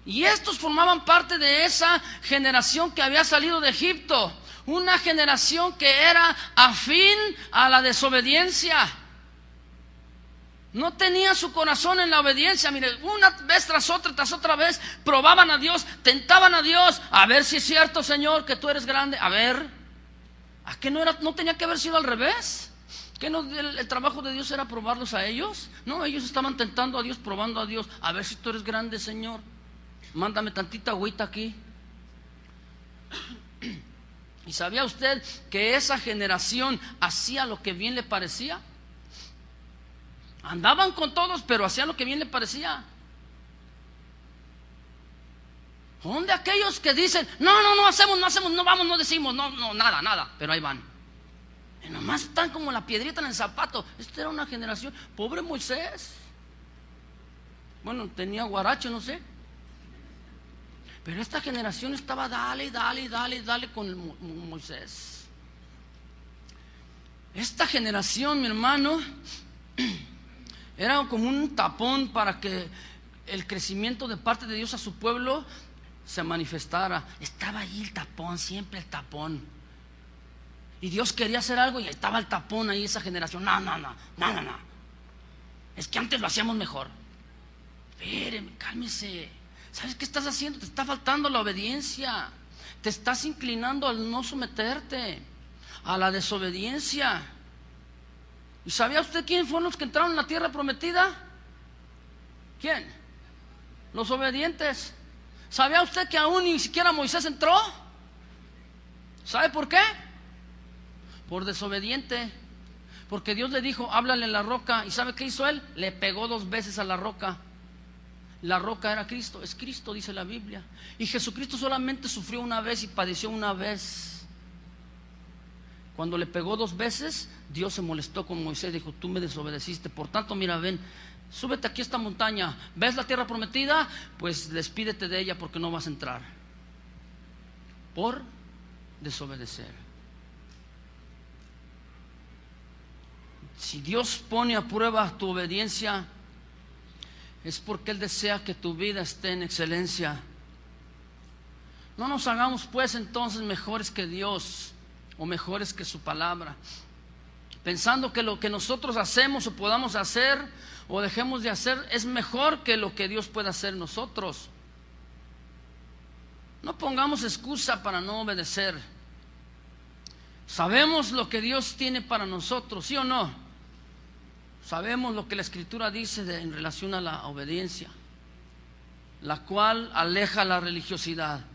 Y estos formaban parte de esa generación que había salido de Egipto. Una generación que era afín a la desobediencia. No tenía su corazón en la obediencia. Mire, una vez tras otra vez, probaban a Dios, tentaban a Dios. A ver si es cierto, Señor, que tú eres grande. A ver, ¿a qué no tenía que haber sido al revés? ¿Que no el trabajo de Dios era probarlos a ellos? No, ellos estaban tentando a Dios, probando a Dios. A ver si tú eres grande, Señor. Mándame tantita agüita aquí. ¿Y sabía usted que esa generación hacía lo que bien le parecía? Andaban con todos, pero hacían lo que bien le parecía. Son de aquellos que dicen, no hacemos, no vamos, no decimos, no, nada, pero ahí van. Y nomás están como la piedrita en el zapato. Esta era una generación, pobre Moisés. Bueno, tenía guaracho, no sé. Pero esta generación estaba dale con Moisés. Esta generación, mi hermano, era como un tapón para que el crecimiento de parte de Dios a su pueblo se manifestara. Estaba ahí el tapón, siempre el tapón. Y Dios quería hacer algo y estaba el tapón ahí, esa generación. No. Es que antes lo hacíamos mejor. Espéreme, cálmese. ¿Sabes qué estás haciendo? Te está faltando la obediencia. Te estás inclinando al no someterte, a la desobediencia. ¿Y sabía usted quién fueron los que entraron en la tierra prometida? ¿Quién? Los obedientes. ¿Sabía usted que aún ni siquiera Moisés entró? ¿Sabe por qué? Por desobediente. Porque Dios le dijo, háblale a la roca. ¿Y sabe qué hizo él? Le pegó 2 veces a la roca. La roca era Cristo, es Cristo, dice la Biblia. Y Jesucristo solamente sufrió una vez y padeció una vez. Cuando le pegó 2 veces, Dios se molestó con Moisés, dijo, tú me desobedeciste. Por tanto, mira, ven, súbete aquí a esta montaña. ¿Ves la tierra prometida? Pues despídete de ella porque no vas a entrar. Por desobedecer. Si Dios pone a prueba tu obediencia, es porque Él desea que tu vida esté en excelencia. No nos hagamos pues entonces mejores que Dios o mejores que su palabra, pensando que lo que nosotros hacemos o podamos hacer o dejemos de hacer es mejor que lo que Dios pueda hacer en nosotros. No pongamos excusa para no obedecer. Sabemos lo que Dios tiene para nosotros, ¿sí o no? Sabemos lo que la Escritura dice en relación a la obediencia, la cual aleja la religiosidad.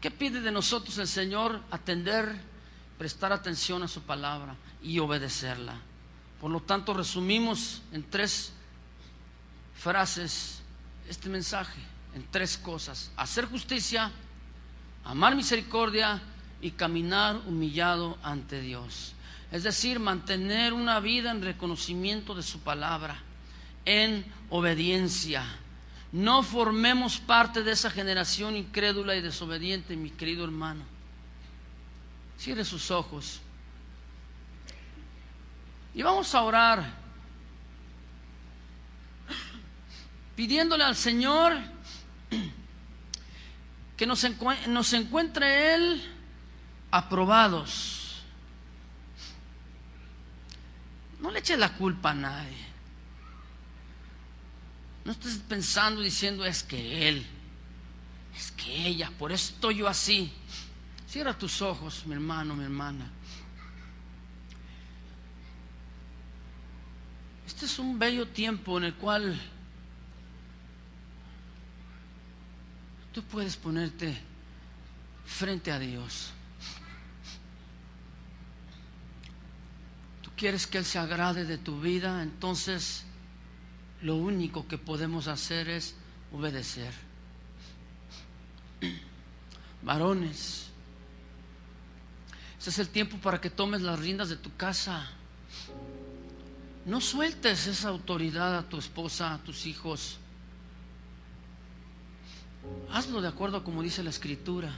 ¿Qué pide de nosotros el Señor? Atender prestar atención a su palabra y obedecerla. Por lo tanto, resumimos en 3 frases este mensaje, en 3 cosas: hacer justicia, amar misericordia y caminar humillado ante Dios. Es decir, mantener una vida en reconocimiento de su palabra, en obediencia. No formemos parte de esa generación incrédula y desobediente, mi querido hermano. Cierre sus ojos y vamos a orar, pidiéndole al Señor que nos encuentre Él aprobados. No le eches la culpa a nadie. No estés pensando y diciendo: es que él, es que ella, por eso estoy yo así. Cierra tus ojos, mi hermano, mi hermana. Este es un bello tiempo en el cual tú puedes ponerte frente a Dios. Tú quieres que Él se agrade de tu vida, entonces lo único que podemos hacer es obedecer. Varones, este es el tiempo para que tomes las riendas de tu casa. No sueltes esa autoridad a tu esposa, a tus hijos. Hazlo de acuerdo a como dice la Escritura.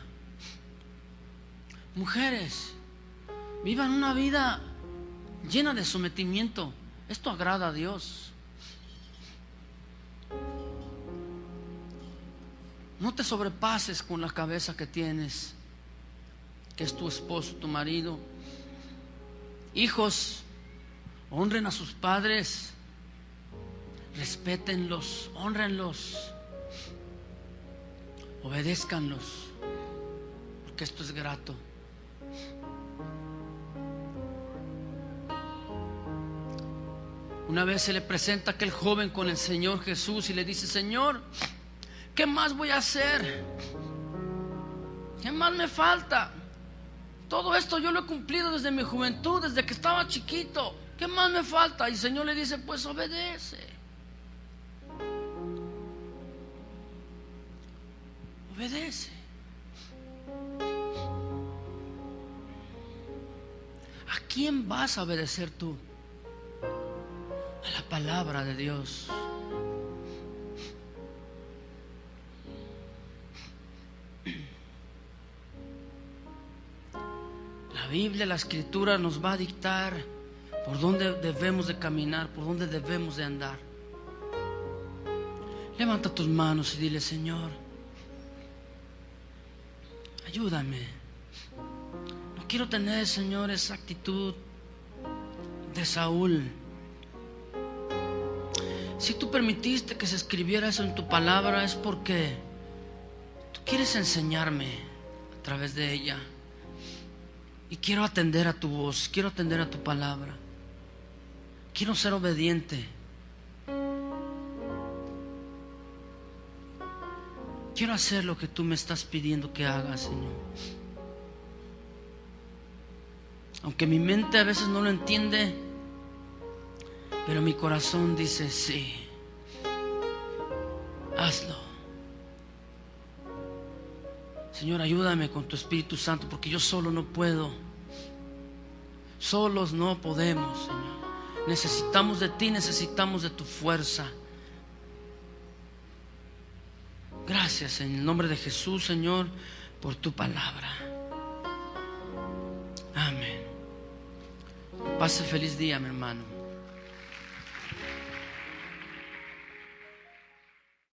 Mujeres, vivan una vida llena de sometimiento. Esto agrada a Dios. No te sobrepases con la cabeza que tienes, que es tu esposo, tu marido. Hijos, honren a sus padres, respétenlos, honrenlos, obedézcanlos, porque esto es grato. Una vez se le presenta aquel joven con el Señor Jesús y le dice: Señor, ¿qué más voy a hacer? ¿Qué más me falta? Todo esto yo lo he cumplido desde mi juventud, desde que estaba chiquito. ¿Qué más me falta? Y el Señor le dice: pues obedece. Obedece. ¿A quién vas a obedecer tú? A la palabra de Dios. La Biblia, la Escritura nos va a dictar por dónde debemos de caminar, por dónde debemos de andar. Levanta tus manos y dile: Señor, ayúdame. No quiero tener, Señor, esa actitud de Saúl. Si tú permitiste que se escribiera eso en tu palabra, es porque tú quieres enseñarme a través de ella. Y quiero atender a tu voz, quiero atender a tu palabra. Quiero ser obediente. Quiero hacer lo que tú me estás pidiendo que haga, Señor. Aunque mi mente a veces no lo entiende, pero mi corazón dice: sí, hazlo. Señor, ayúdame con tu Espíritu Santo, porque yo solo no puedo. Solos no podemos, Señor. Necesitamos de ti, necesitamos de tu fuerza. Gracias en el nombre de Jesús, Señor, por tu palabra. Amén. Pase feliz día, mi hermano.